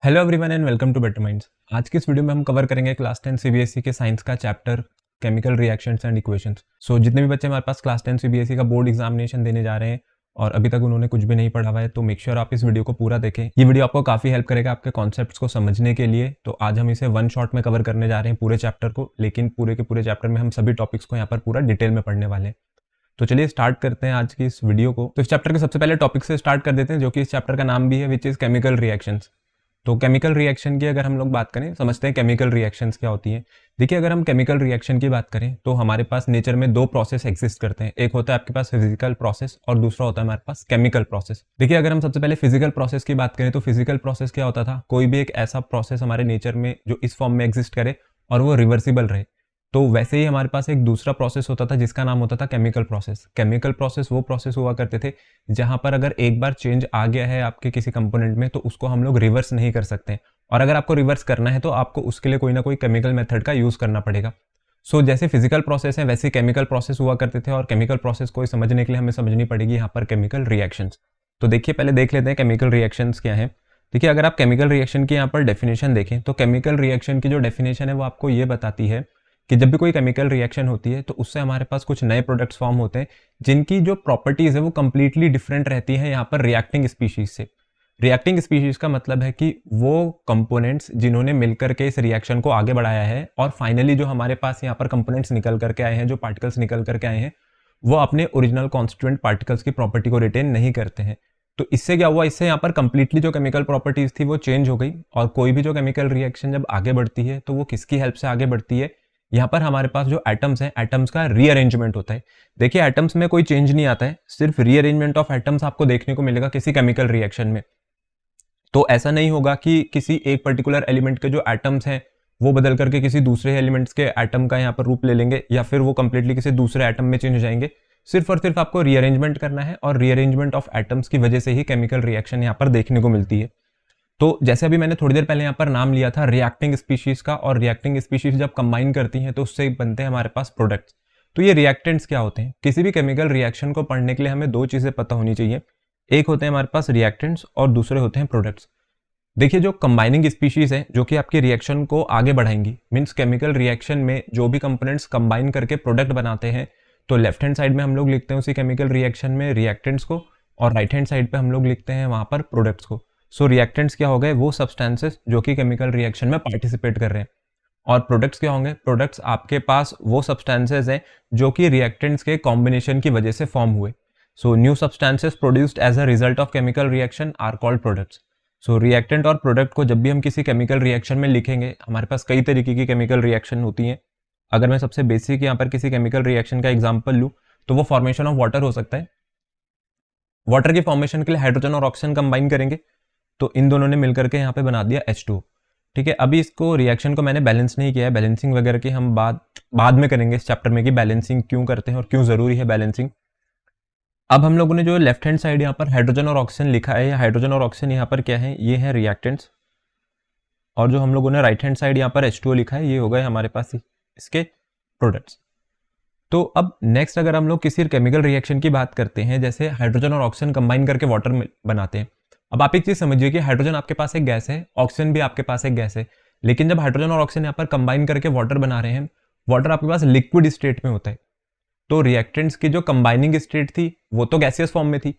Hello everyone and welcome to Better Minds. आज की इस वीडियो में हम कवर करेंगे क्लास 10 सीबीएसई के साइंस का chapter chemical reactions and equations. So जितने भी बच्चे हमारे पास क्लास 10 सीबीएसई का बोर्ड एग्जामिनेशन देने जा रहे हैं और अभी तक उन्होंने कुछ भी नहीं पढ़ा हुआ है, तो मेक श्योर आप इस वीडियो को पूरा देखें। ये वीडियो आपको काफी हेल्प करेगा आपके कॉन्सेप्ट्स को समझने के लिए। तो आज हम इसे वन शॉट में कवर करने जा रहे हैं पूरे चैप्टर को, लेकिन पूरे के पूरे चैप्टर में हम सभी टॉपिक्स को यहाँ पर पूरा डिटेल में पढ़ने वाले हैं। तो चलिए स्टार्ट करते हैं आज की इस वीडियो को। तो इस चैप्टर के सबसे पहले टॉपिक से स्टार्ट कर देते हैं, जो कि इस चैप्टर का नाम भी है, विच इज केमिकल रिएक्शंस। तो केमिकल रिएक्शन की अगर हम लोग बात करें, समझते हैं केमिकल रिएक्शंस क्या होती हैं। देखिए, अगर हम केमिकल रिएक्शन की बात करें तो हमारे पास नेचर में दो प्रोसेस एग्जिस्ट करते हैं। एक होता है आपके पास फिजिकल प्रोसेस और दूसरा होता है हमारे पास केमिकल प्रोसेस। देखिए, अगर हम सबसे पहले फिजिकल प्रोसेस की बात करें तो फिजिकल प्रोसेस क्या होता था, कोई भी एक ऐसा प्रोसेस हमारे नेचर में जो इस फॉर्म में एग्जिस्ट करे और वो रिवर्सिबल रहे। तो वैसे ही हमारे पास एक दूसरा प्रोसेस होता था जिसका नाम होता था केमिकल प्रोसेस। केमिकल प्रोसेस वो प्रोसेस हुआ करते थे जहां पर अगर एक बार चेंज आ गया है आपके किसी कंपोनेंट में तो उसको हम लोग रिवर्स नहीं कर सकते, और अगर आपको रिवर्स करना है तो आपको उसके लिए कोई ना कोई केमिकल मेथड का यूज करना पड़ेगा। सो जैसे फिजिकल प्रोसेस है वैसे केमिकल प्रोसेस हुआ करते थे, और केमिकल प्रोसेस को समझने के लिए हमें समझनी पड़ेगी यहाँ पर केमिकल रिएक्शंस। तो देखिए, पहले देख लेते हैं केमिकल रिएक्शंस क्या है। देखिए, अगर आप केमिकल रिएक्शन की यहाँ पर डेफिनेशन देखें तो केमिकल रिएक्शन की जो डेफिनेशन है वो आपको ये बताती है कि जब भी कोई केमिकल रिएक्शन होती है तो उससे हमारे पास कुछ नए प्रोडक्ट्स फॉर्म होते हैं जिनकी जो प्रॉपर्टीज है वो कंप्लीटली डिफरेंट रहती है यहाँ पर रिएक्टिंग स्पीशीज से। रिएक्टिंग स्पीशीज का मतलब है कि वो कंपोनेंट्स जिन्होंने मिलकर के इस रिएक्शन को आगे बढ़ाया है और फाइनली जो हमारे पास यहाँ पर कंपोनेंट्स निकल करके आए हैं, जो पार्टिकल्स निकल करके आए हैं, वो अपने ओरिजिनल कॉन्स्टिट्यूएंट पार्टिकल्स की प्रॉपर्टी को रिटेन नहीं करते हैं। तो इससे क्या हुआ, इससे यहाँ पर कंप्लीटली जो केमिकल प्रॉपर्टीज थी वो चेंज हो गई, और कोई भी जो केमिकल रिएक्शन जब आगे बढ़ती है तो वो किसकी हेल्प से आगे बढ़ती है, यहाँ पर हमारे पास जो एटम्स हैं, एटम्स का रीअरेंजमेंट होता है। देखिए, एटम्स में कोई चेंज नहीं आता है, सिर्फ रीअरेंजमेंट ऑफ एटम्स आपको देखने को मिलेगा किसी केमिकल रिएक्शन में। तो ऐसा नहीं होगा कि किसी एक पर्टिकुलर एलिमेंट के जो एटम्स हैं वो बदल करके किसी दूसरे एलिमेंट्स के एटम का यहाँ पर रूप ले लेंगे, या फिर वो कंप्लीटली किसी दूसरे एटम में चेंज हो जाएंगे। सिर्फ और सिर्फ आपको रीअरेंजमेंट करना है, और रीअरेंजमेंट ऑफ एटम्स की वजह से ही केमिकल रिएक्शन यहाँ पर देखने को मिलती है। तो जैसे अभी मैंने थोड़ी देर पहले यहाँ पर नाम लिया था रिएक्टिंग स्पीशीज का, और रिएक्टिंग स्पीशीज जब कंबाइन करती हैं तो उससे बनते हैं हमारे पास प्रोडक्ट्स। तो ये रिएक्टेंट्स क्या होते हैं, किसी भी केमिकल रिएक्शन को पढ़ने के लिए हमें दो चीजें पता होनी चाहिए। एक होते हैं हमारे पास रिएक्टेंट्स और दूसरे होते हैं प्रोडक्ट्स। देखिए, जो कंबाइनिंग स्पीशीज है जो कि आपके रिएक्शन को आगे बढ़ाएंगी, मींस केमिकल रिएक्शन में जो भी कंपोनेंट्स कंबाइन करके प्रोडक्ट बनाते हैं, तो लेफ्ट हैंड साइड में हम लोग लिखते हैं उसी केमिकल रिएक्शन में रिएक्टेंट्स को, और राइट हैंड साइड पे हम लोग लिखते हैं वहां पर प्रोडक्ट्स को। सो रिएक्टेंट्स क्या हो गए, वो सब्सटेंसेस जो कि केमिकल रिएक्शन में पार्टिसिपेट कर रहे हैं, और प्रोडक्ट्स क्या होंगे, प्रोडक्ट्स आपके पास वो सब्सटेंसेस हैं जो कि रिएक्टेंट्स के कॉम्बिनेशन की वजह से फॉर्म हुए। So new substances produced as a result of chemical reaction are called products. So reactant और प्रोडक्ट को जब भी हम किसी केमिकल रिएक्शन में लिखेंगे, हमारे पास कई तरीके की केमिकल रिएक्शन होती हैं। अगर मैं सबसे बेसिक यहाँ पर किसी केमिकल रिएक्शन का एग्जांपल लूँ तो वो फॉर्मेशन ऑफ वाटर हो सकता है। वाटर की फॉर्मेशन के लिए हाइड्रोजन और ऑक्सीजन कंबाइन करेंगे, तो इन दोनों ने मिलकर के यहाँ पे बना दिया H2। ठीक है, अभी इसको रिएक्शन को मैंने बैलेंस नहीं किया है, बैलेंसिंग वगैरह की हम बाद में करेंगे इस चैप्टर में कि बैलेंसिंग क्यों करते हैं और क्यों जरूरी है बैलेंसिंग। अब हम लोगों ने जो लेफ्ट हैंड साइड यहाँ पर हाइड्रोजन और ऑक्सीजन लिखा है, हाइड्रोजन और ऑक्सीजन यहाँ पर क्या है, ये है रिएक्टेंट्स, और जो हम लोगों ने राइट हैंड साइड यहाँ पर H2O लिखा है, ये हो गए हमारे पास इसके प्रोडक्ट्स। तो अब नेक्स्ट अगर हम लोग किसी केमिकल रिएक्शन की बात करते हैं, जैसे हाइड्रोजन और ऑक्सीजन कंबाइन करके वाटर बनाते हैं। अब आप एक चीज समझिए कि हाइड्रोजन आपके पास एक गैस है, ऑक्सीजन भी आपके पास एक गैस है, लेकिन जब हाइड्रोजन और ऑक्सीजन यहाँ पर कंबाइन करके वाटर बना रहे हैं, वाटर आपके पास लिक्विड स्टेट में होता है। तो रिएक्टेंट्स की जो कंबाइनिंग स्टेट थी वो तो गैसियस फॉर्म में थी,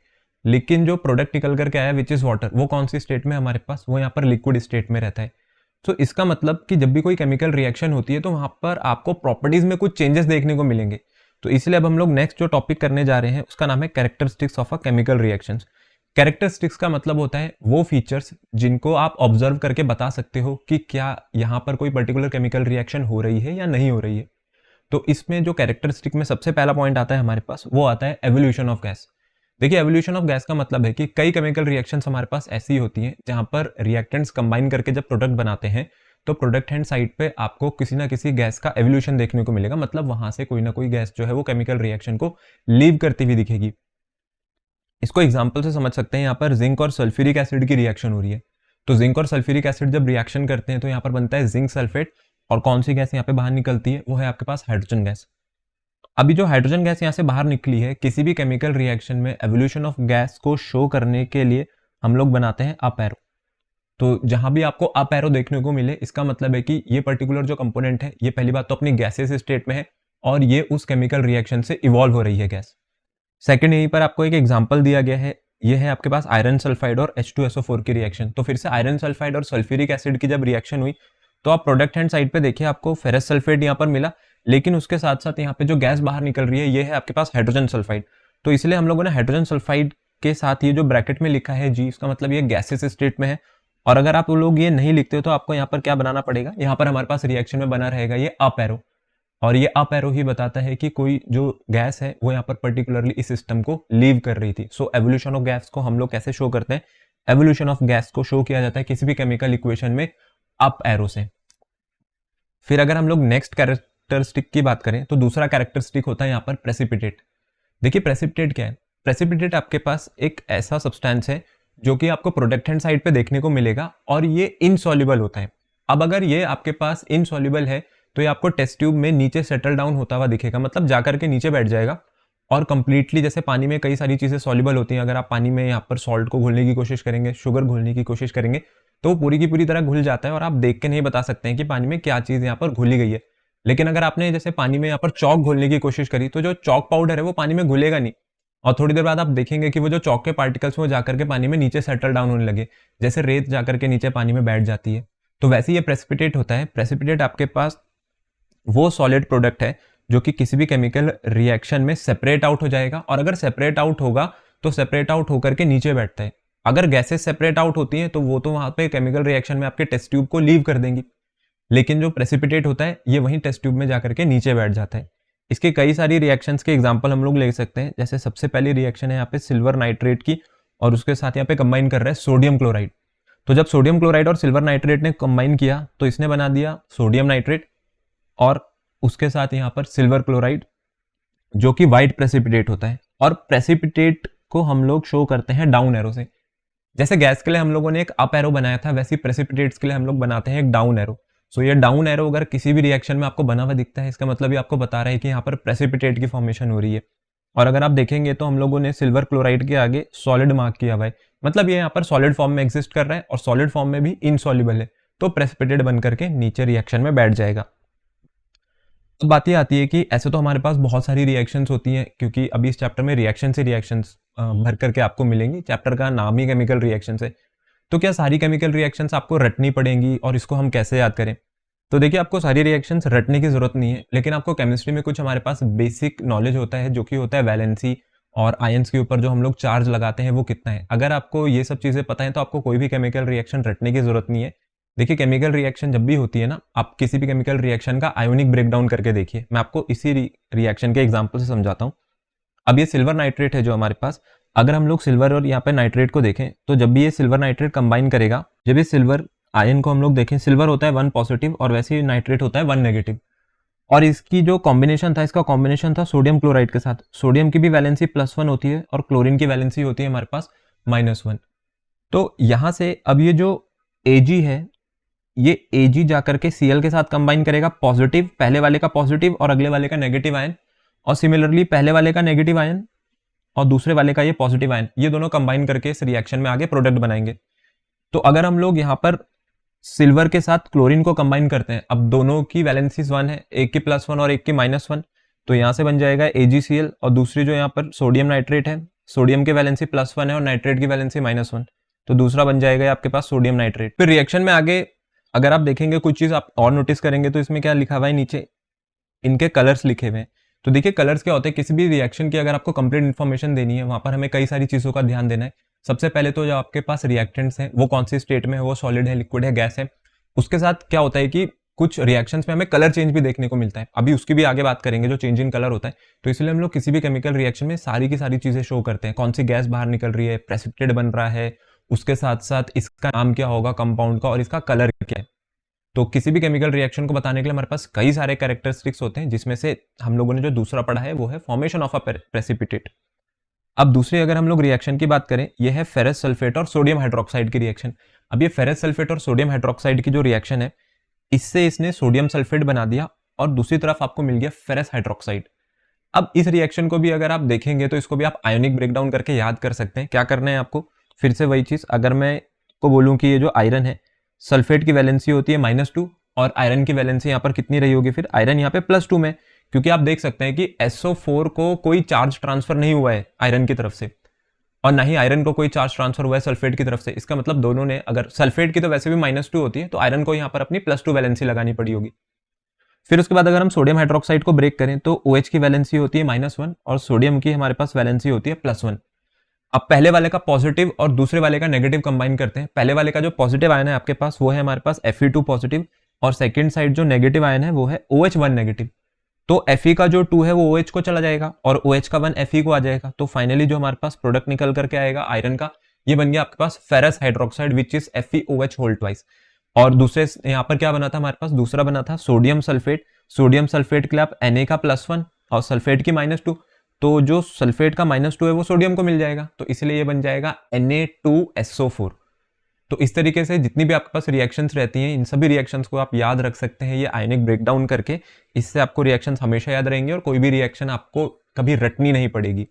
लेकिन जो प्रोडक्ट निकल करके आया विच इज वाटर, वो कौन सी स्टेट में हमारे पास, वो यहाँ पर लिक्विड स्टेट में रहता है। तो इसका मतलब कि जब भी कोई केमिकल रिएक्शन होती है तो वहां पर आपको प्रॉपर्टीज में कुछ चेंजेस देखने को मिलेंगे। तो इसलिए अब हम लोग नेक्स्ट जो टॉपिक करने जा रहे हैं उसका नाम है characteristics of a chemical reactions. Characteristics का मतलब होता है वो फीचर्स जिनको आप ऑब्जर्व करके बता सकते हो कि क्या यहाँ पर कोई पर्टिकुलर केमिकल रिएक्शन हो रही है या नहीं हो रही है। तो इसमें जो कैरेक्टरिस्टिक में सबसे पहला पॉइंट आता है हमारे पास, वो आता है एवोल्यूशन ऑफ गैस। देखिए, एवोल्यूशन ऑफ गैस का मतलब है कि कई केमिकल रिएक्शंस हमारे पास ऐसी होती हैं जहां पर रिएक्टेंट्स कंबाइन करके जब प्रोडक्ट बनाते हैं तो प्रोडक्ट हैंड साइड पे आपको किसी ना किसी गैस का एवोल्यूशन देखने को मिलेगा, मतलब वहां से कोई ना कोई गैस जो है वो केमिकल रिएक्शन को लीव करती हुई दिखेगी। इसको एग्जाम्पल से समझ सकते हैं, यहाँ पर जिंक और सल्फ्यूरिक एसिड की रिएक्शन हो रही है, तो जिंक और सल्फ्यूरिक एसिड जब रिएक्शन करते हैं तो यहाँ पर बनता है जिंक सल्फेट, और कौन सी गैस यहाँ पे बाहर निकलती है, वो है आपके पास हाइड्रोजन गैस। अभी जो हाइड्रोजन गैस यहाँ से बाहर निकली है, किसी भी केमिकल रिएक्शन में एवोल्यूशन ऑफ गैस को शो करने के लिए हम लोग बनाते हैं अप एरो। तो जहां भी आपको अप एरो देखने को मिले, इसका मतलब है कि ये पर्टिकुलर जो कंपोनेंट है ये पहली बात तो अपनी गैसेस स्टेट में है और ये उस केमिकल रिएक्शन से इवॉल्व हो रही है गैस। सेकंड, यहीं पर आपको एक एग्जांपल दिया गया है, ये है आपके पास आयरन सल्फाइड और H2SO4 की रिएक्शन। तो फिर से आयरन सल्फाइड और सल्फ्यूरिक एसिड की जब रिएक्शन हुई तो आप प्रोडक्ट हैंड साइड पे देखिए आपको फेरस सल्फेट यहाँ पर मिला, लेकिन उसके साथ साथ यहाँ पे जो गैस बाहर निकल रही है ये है आपके पास हाइड्रोजन सल्फाइड। तो इसलिए हम लोगों ने हाइड्रोजन सल्फाइड के साथ ये जो ब्रैकेट में लिखा है G, इसका मतलब ये गैसेस स्टेट में है। और अगर आप लोग ये नहीं लिखते हो तो आपको यहाँ पर क्या बनाना पड़ेगा, यहाँ पर हमारे पास रिएक्शन में बना रहेगा ये अप एरो, और ये अप एरो ही बताता है कि कोई जो गैस है वो यहाँ पर पर्टिकुलरली इस सिस्टम को लीव कर रही थी। सो एवोल्यूशन ऑफ गैस को हम लोग कैसे शो करते हैं, एवोल्यूशन ऑफ गैस को शो किया जाता है किसी भी केमिकल इक्वेशन में अप एरो से। फिर अगर हम लोग नेक्स्ट कैरेक्टरिस्टिक की बात करें तो दूसरा कैरेक्टरिस्टिक होता है यहाँ पर प्रेसिपिटेट। देखिए प्रेसिपिटेट क्या है, प्रेसिपिटेट आपके पास एक ऐसा सब्सटेंस है जो कि आपको प्रोडक्ट हैंड साइड पे देखने को मिलेगा और ये इनसॉल्युबल होता है। अब अगर ये आपके पास इनसॉल्युबल है तो ये आपको टेस्ट ट्यूब में नीचे सेटल डाउन होता हुआ दिखेगा, मतलब जाकर के नीचे बैठ जाएगा और कंप्लीटली, जैसे पानी में कई सारी चीजें सॉल्युबल होती हैं, अगर आप पानी में यहाँ पर सॉल्ट को घोलने की कोशिश करेंगे, शुगर घोलने की कोशिश करेंगे तो वो पूरी की पूरी तरह घुल जाता है और आप देख के नहीं बता सकते हैं कि पानी में क्या चीज यहाँ पर घुली गई है। लेकिन अगर आपने जैसे पानी में यहाँ पर चौक घोलने की कोशिश करी तो जो चौक पाउडर है वो पानी में घुलेगा नहीं, और थोड़ी देर बाद आप देखेंगे कि वो जो चौक के पार्टिकल्स वो जाकर के पानी में नीचे सेटल डाउन होने लगे, जैसे रेत जाकर के नीचे पानी में बैठ जाती है। तो वैसे ये प्रेसिपिटेट होता है। प्रेसिपिटेट आपके पास वो सॉलिड प्रोडक्ट है जो कि किसी भी केमिकल रिएक्शन में सेपरेट आउट हो जाएगा, और अगर सेपरेट आउट होगा तो सेपरेट आउट होकर के नीचे बैठता है। अगर गैसेस सेपरेट आउट होती हैं तो वो तो वहां पे केमिकल रिएक्शन में आपके टेस्ट ट्यूब को लीव कर देंगी, लेकिन जो प्रेसिपिटेट होता है ये वहीं टेस्ट ट्यूब में जाकर के नीचे बैठ जाता है। इसके कई सारी रिएक्शंस के एग्जांपल हम लोग ले सकते हैं। जैसे सबसे पहली रिएक्शन है यहाँ पे सिल्वर नाइट्रेट की, और उसके साथ यहाँ पे कंबाइन कर रहा है सोडियम क्लोराइड। तो जब सोडियम क्लोराइड और सिल्वर नाइट्रेट ने कंबाइन किया तो इसने बना दिया सोडियम नाइट्रेट, और उसके साथ यहाँ पर सिल्वर क्लोराइड जो कि व्हाइट प्रेसिपिटेट होता है। और प्रेसिपिटेट को हम लोग शो करते हैं डाउन एरो से। जैसे गैस के लिए हम लोगों ने एक अप एरो बनाया था, वैसे प्रेसिपिटेट्स के लिए हम लोग बनाते हैं एक डाउन एरो। सो ये डाउन एरो अगर किसी भी रिएक्शन में आपको बना हुआ दिखता है, इसका मतलब ये आपको बता रहा है कि यहाँ पर प्रेसिपिटेट की फॉर्मेशन हो रही है। और अगर आप देखेंगे तो हम लोगों ने सिल्वर क्लोराइड के आगे सॉलिड मार्क किया हुआ है, मतलब ये यहाँ पर सॉलिड फॉर्म में एग्जिस्ट कर रहा है और सॉलिड फॉर्म में भी इनसॉल्युबल है, तो प्रेसिपिटेट बन करके नीचे रिएक्शन में बैठ जाएगा। अब बात ये आती है कि ऐसे तो हमारे पास बहुत सारी रिएक्शंस होती हैं, क्योंकि अभी इस चैप्टर में रिएक्शन से रिएक्शंस भर करके आपको मिलेंगी। चैप्टर का नाम ही केमिकल रिएक्शंस है, तो क्या सारी केमिकल रिएक्शंस आपको रटनी पड़ेंगी और इसको हम कैसे याद करें? तो देखिए आपको सारी रिएक्शंस रटने की जरूरत नहीं है, लेकिन आपको केमिस्ट्री में कुछ हमारे पास बेसिक नॉलेज होता है जो कि होता है वैलेंसी और आयंस के ऊपर जो हम लोग चार्ज लगाते हैं वो कितना है। अगर आपको ये सब चीजें पता है तो आपको कोई भी केमिकल रिएक्शन रटने की जरूरत नहीं है। देखिए केमिकल रिएक्शन जब भी होती है ना, आप किसी भी केमिकल रिएक्शन का आयोनिक ब्रेकडाउन करके देखिए। मैं आपको इसी रिएक्शन के एग्जांपल से समझाता हूँ। अब ये सिल्वर नाइट्रेट है जो हमारे पास, अगर हम लोग सिल्वर और यहाँ पे नाइट्रेट को देखें तो जब भी ये सिल्वर नाइट्रेट कंबाइन करेगा, जब ये सिल्वर आयन को हम लोग देखें, सिल्वर होता है 1 पॉजिटिव और वैसे ही नाइट्रेट होता है 1 नेगेटिव, और इसकी जो कॉम्बिनेशन था, इसका कॉम्बिनेशन था सोडियम क्लोराइड के साथ। सोडियम की भी वैलेंसी +1 होती है और क्लोरीन की वैलेंसी होती है हमारे पास -1। तो यहां से अब ये जो Ag है, ये Ag जाकर के Cl के साथ कंबाइन करेगा, पॉजिटिव, पहले वाले का पॉजिटिव और अगले वाले का नेगेटिव आयन, और सिमिलरली पहले वाले का नेगेटिव आयन और दूसरे वाले का ये पॉजिटिव आयन, ये दोनों कंबाइन करके इस रिएक्शन में आगे प्रोडक्ट बनाएंगे। तो अगर हम लोग यहाँ पर सिल्वर के साथ क्लोरीन को कंबाइन करते हैं, अब दोनों की वैलेंसीज 1 है, एक की +1 और एक की -1, तो यहाँ से बन जाएगा AgCl, और दूसरी जो यहाँ पर सोडियम नाइट्रेट है, सोडियम की वैलेंसी +1 है और नाइट्रेट की वैलेंसी -1, तो दूसरा बन जाएगा आपके पास सोडियम नाइट्रेट। फिर रिएक्शन में आगे अगर आप देखेंगे कुछ चीज आप और नोटिस करेंगे तो इसमें क्या लिखा हुआ है, नीचे इनके कलर्स लिखे हुए हैं। तो देखिए कलर्स क्या होते हैं, किसी भी रिएक्शन की अगर आपको कंप्लीट इन्फॉर्मेशन देनी है, वहां पर हमें कई सारी चीजों का ध्यान देना है। सबसे पहले तो जो आपके पास रिएक्टेंट्स हैं वो कौन सी स्टेट में है, वो सॉलिड है, लिक्विड है, गैस है। उसके साथ क्या होता है कि कुछ रिएक्शंस में हमें कलर चेंज भी देखने को मिलता है, अभी उसकी भी आगे बात करेंगे जो चेंज इन कलर होता है। तो इसलिए हम लोग किसी भी केमिकल रिएक्शन में सारी की सारी चीजें शो करते हैं, कौन सी गैस बाहर निकल रही है, प्रेसिपिटेट बन रहा है, उसके साथ साथ इसका नाम क्या होगा कंपाउंड का और इसका कलर क्या है। तो किसी भी केमिकल रिएक्शन को बताने के लिए हमारे पास कई सारे कैरेक्टरिस्टिक्स होते हैं, जिसमें से हम लोगों ने जो दूसरा पढ़ा है वो है फॉर्मेशन ऑफ अ प्रेसिपिटेट। अब दूसरी अगर हम लोग रिएक्शन की बात करें, यह है फेरस सल्फेट और सोडियम हाइड्रोक्साइड की रिएक्शन। अब ये फेरस सल्फेट और सोडियम हाइड्रोक्साइड की जो रिएक्शन है, इससे इसने सोडियम सल्फेट बना दिया और दूसरी तरफ आपको मिल गया फेरस हाइड्रोक्साइड। अब इस रिएक्शन को भी अगर आप देखेंगे तो इसको भी आप आयोनिक ब्रेकडाउन करके याद कर सकते हैं। क्या करना है आपको, फिर से वही चीज, अगर मैं आपको बोलूं कि ये जो आयरन है, सल्फेट की वैलेंसी होती है -2 और आयरन की वैलेंसी यहाँ पर कितनी रही होगी, फिर आयरन यहाँ पे +2 में, क्योंकि आप देख सकते हैं कि SO4 को कोई चार्ज ट्रांसफर नहीं हुआ है आयरन की तरफ से, और ना ही आयरन को कोई चार्ज ट्रांसफर हुआ है सल्फेट की तरफ से। इसका मतलब दोनों ने, अगर सल्फेट की तो वैसे भी -2 होती है, तो आयरन को यहाँ पर अपनी +2 वैलेंसी लगानी पड़ी होगी। फिर उसके बाद अगर हम सोडियम हाइड्रोक्साइड को ब्रेक करें तो OH की वैलेंसी होती है -1 और सोडियम की हमारे पास वैलेंसी होती है +1। अब पहले वाले का पॉजिटिव और दूसरे वाले का नेगेटिव कंबाइन करते हैं। पहले वाले का जो पॉजिटिव आयन है आपके पास वो है हमारे पास Fe2 पॉजिटिव, और सेकंड साइड जो नेगेटिव आयन है वो है OH1 नेगेटिव। तो Fe का जो 2 है वो OH को चला जाएगा और OH का 1 Fe को आ जाएगा। तो फाइनली जो हमारे पास प्रोडक्ट निकल करके आएगा आयरन का, ये बन गया आपके पास ferrous hydroxide which is FeOH whole twice. और दूसरे यहाँ पर क्या बना था हमारे पास, दूसरा बना था सोडियम सल्फेट। सोडियम सल्फेट के लिए आप Na का +1 और सल्फेट की -2, तो जो सल्फेट का -2 है वो सोडियम को मिल जाएगा, तो इसलिए ये बन जाएगा Na2SO4। तो इस तरीके से जितनी भी आपके पास रिएक्शंस रहती हैं, इन सभी रिएक्शंस को आप याद रख सकते हैं ये आयनिक ब्रेकडाउन करके। इससे आपको रिएक्शंस हमेशा याद रहेंगे और कोई भी रिएक्शन आपको कभी रटनी नहीं पड़ेगी।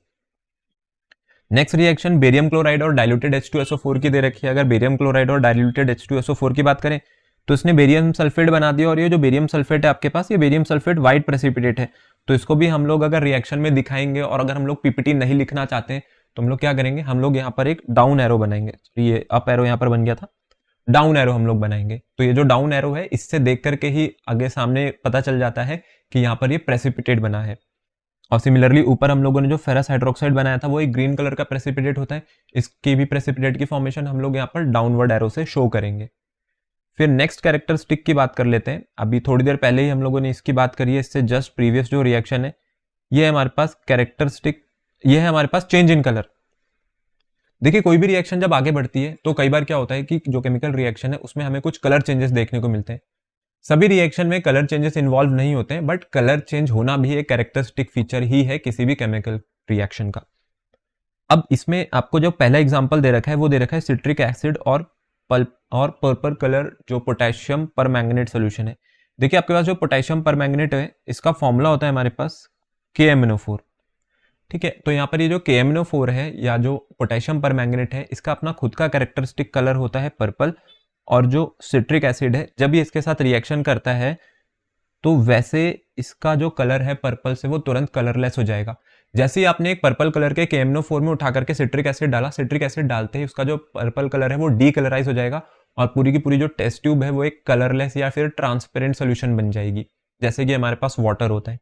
नेक्स्ट रिएक्शन बेरियम क्लोराइड और डाइल्यूटेड H2SO4 की दे रखी है। अगर बेरियम क्लोराइड और डाइल्यूटेड H2SO4 की बात करें तो इसने बेरियम सल्फेट बना दिया, और ये जो बेरियम सल्फेट है आपके पास, ये बेरियम सल्फेट व्हाइट प्रेसिपिटेट है। तो इसको भी हम लोग अगर रिएक्शन में दिखाएंगे, और अगर हम लोग पीपीटी नहीं लिखना चाहते हैं तो हम लोग क्या करेंगे, हम लोग यहाँ पर एक डाउन एरो बनाएंगे। ये अप एरो यहाँ पर बन गया था, डाउन एरो हम लोग बनाएंगे। तो ये जो डाउन एरो है, इससे देख करके ही आगे सामने पता चल जाता है कि यहाँ पर ये प्रेसिपिटेट बना है। और सिमिलरली ऊपर हम लोगों ने जो फेरस हाइड्रोक्साइड बनाया था वो एक ग्रीन कलर का प्रेसिपिटेट होता है। इसकी भी प्रेसिपिटेट की फॉर्मेशन हम लोग यहाँ पर डाउनवर्ड एरो से शो करेंगे। फिर नेक्स्ट कैरेक्टरिस्टिक की बात कर लेते हैं। अभी थोड़ी देर पहले ही हम लोगों ने इसकी बात करी है, इससे जस्ट प्रीवियस जो रिएक्शन है, ये हमारे पास कैरेक्टरिस्टिक, ये है हमारे पास चेंज इन कलर। देखिए कोई भी रिएक्शन जब आगे बढ़ती है तो कई बार क्या होता है कि जो केमिकल रिएक्शन है उसमें हमें कुछ कलर चेंजेस देखने को मिलते हैं। सभी रिएक्शन में कलर चेंजेस इन्वॉल्व नहीं होते हैं, बट कलर चेंज होना भी एक कैरेक्टरिस्टिक फीचर ही है किसी भी केमिकल रिएक्शन का। अब इसमें आपको जो पहला एग्जांपल दे रखा है वो दे रखा है सिट्रिक एसिड और पर्पल कलर जो पोटेशियम परमैंगनेट सोल्यूशन है। देखिए आपके पास जो पोटेशियम परमैंगनेट है इसका फॉर्मूला होता है हमारे पास KMnO4। ठीक है, तो यहाँ पर ये जो KMnO4 है या जो पोटेशियम परमैंगनेट है, इसका अपना खुद का कैरेक्टरिस्टिक कलर होता है पर्पल, और जो सिट्रिक एसिड है जब ये इसके साथ रिएक्शन करता है तो वैसे इसका जो कलर है पर्पल से वो तुरंत कलरलेस हो जाएगा। जैसे ही आपने एक पर्पल कलर के KMnO4 में उठा करके सिट्रिक एसिड डाला, सिट्रिक एसिड डालते ही उसका जो पर्पल कलर है वो डीकलराइज हो जाएगा और पूरी की पूरी जो टेस्ट ट्यूब है वो एक कलरलेस या फिर ट्रांसपेरेंट सोल्यूशन बन जाएगी, जैसे कि हमारे पास वाटर होता है।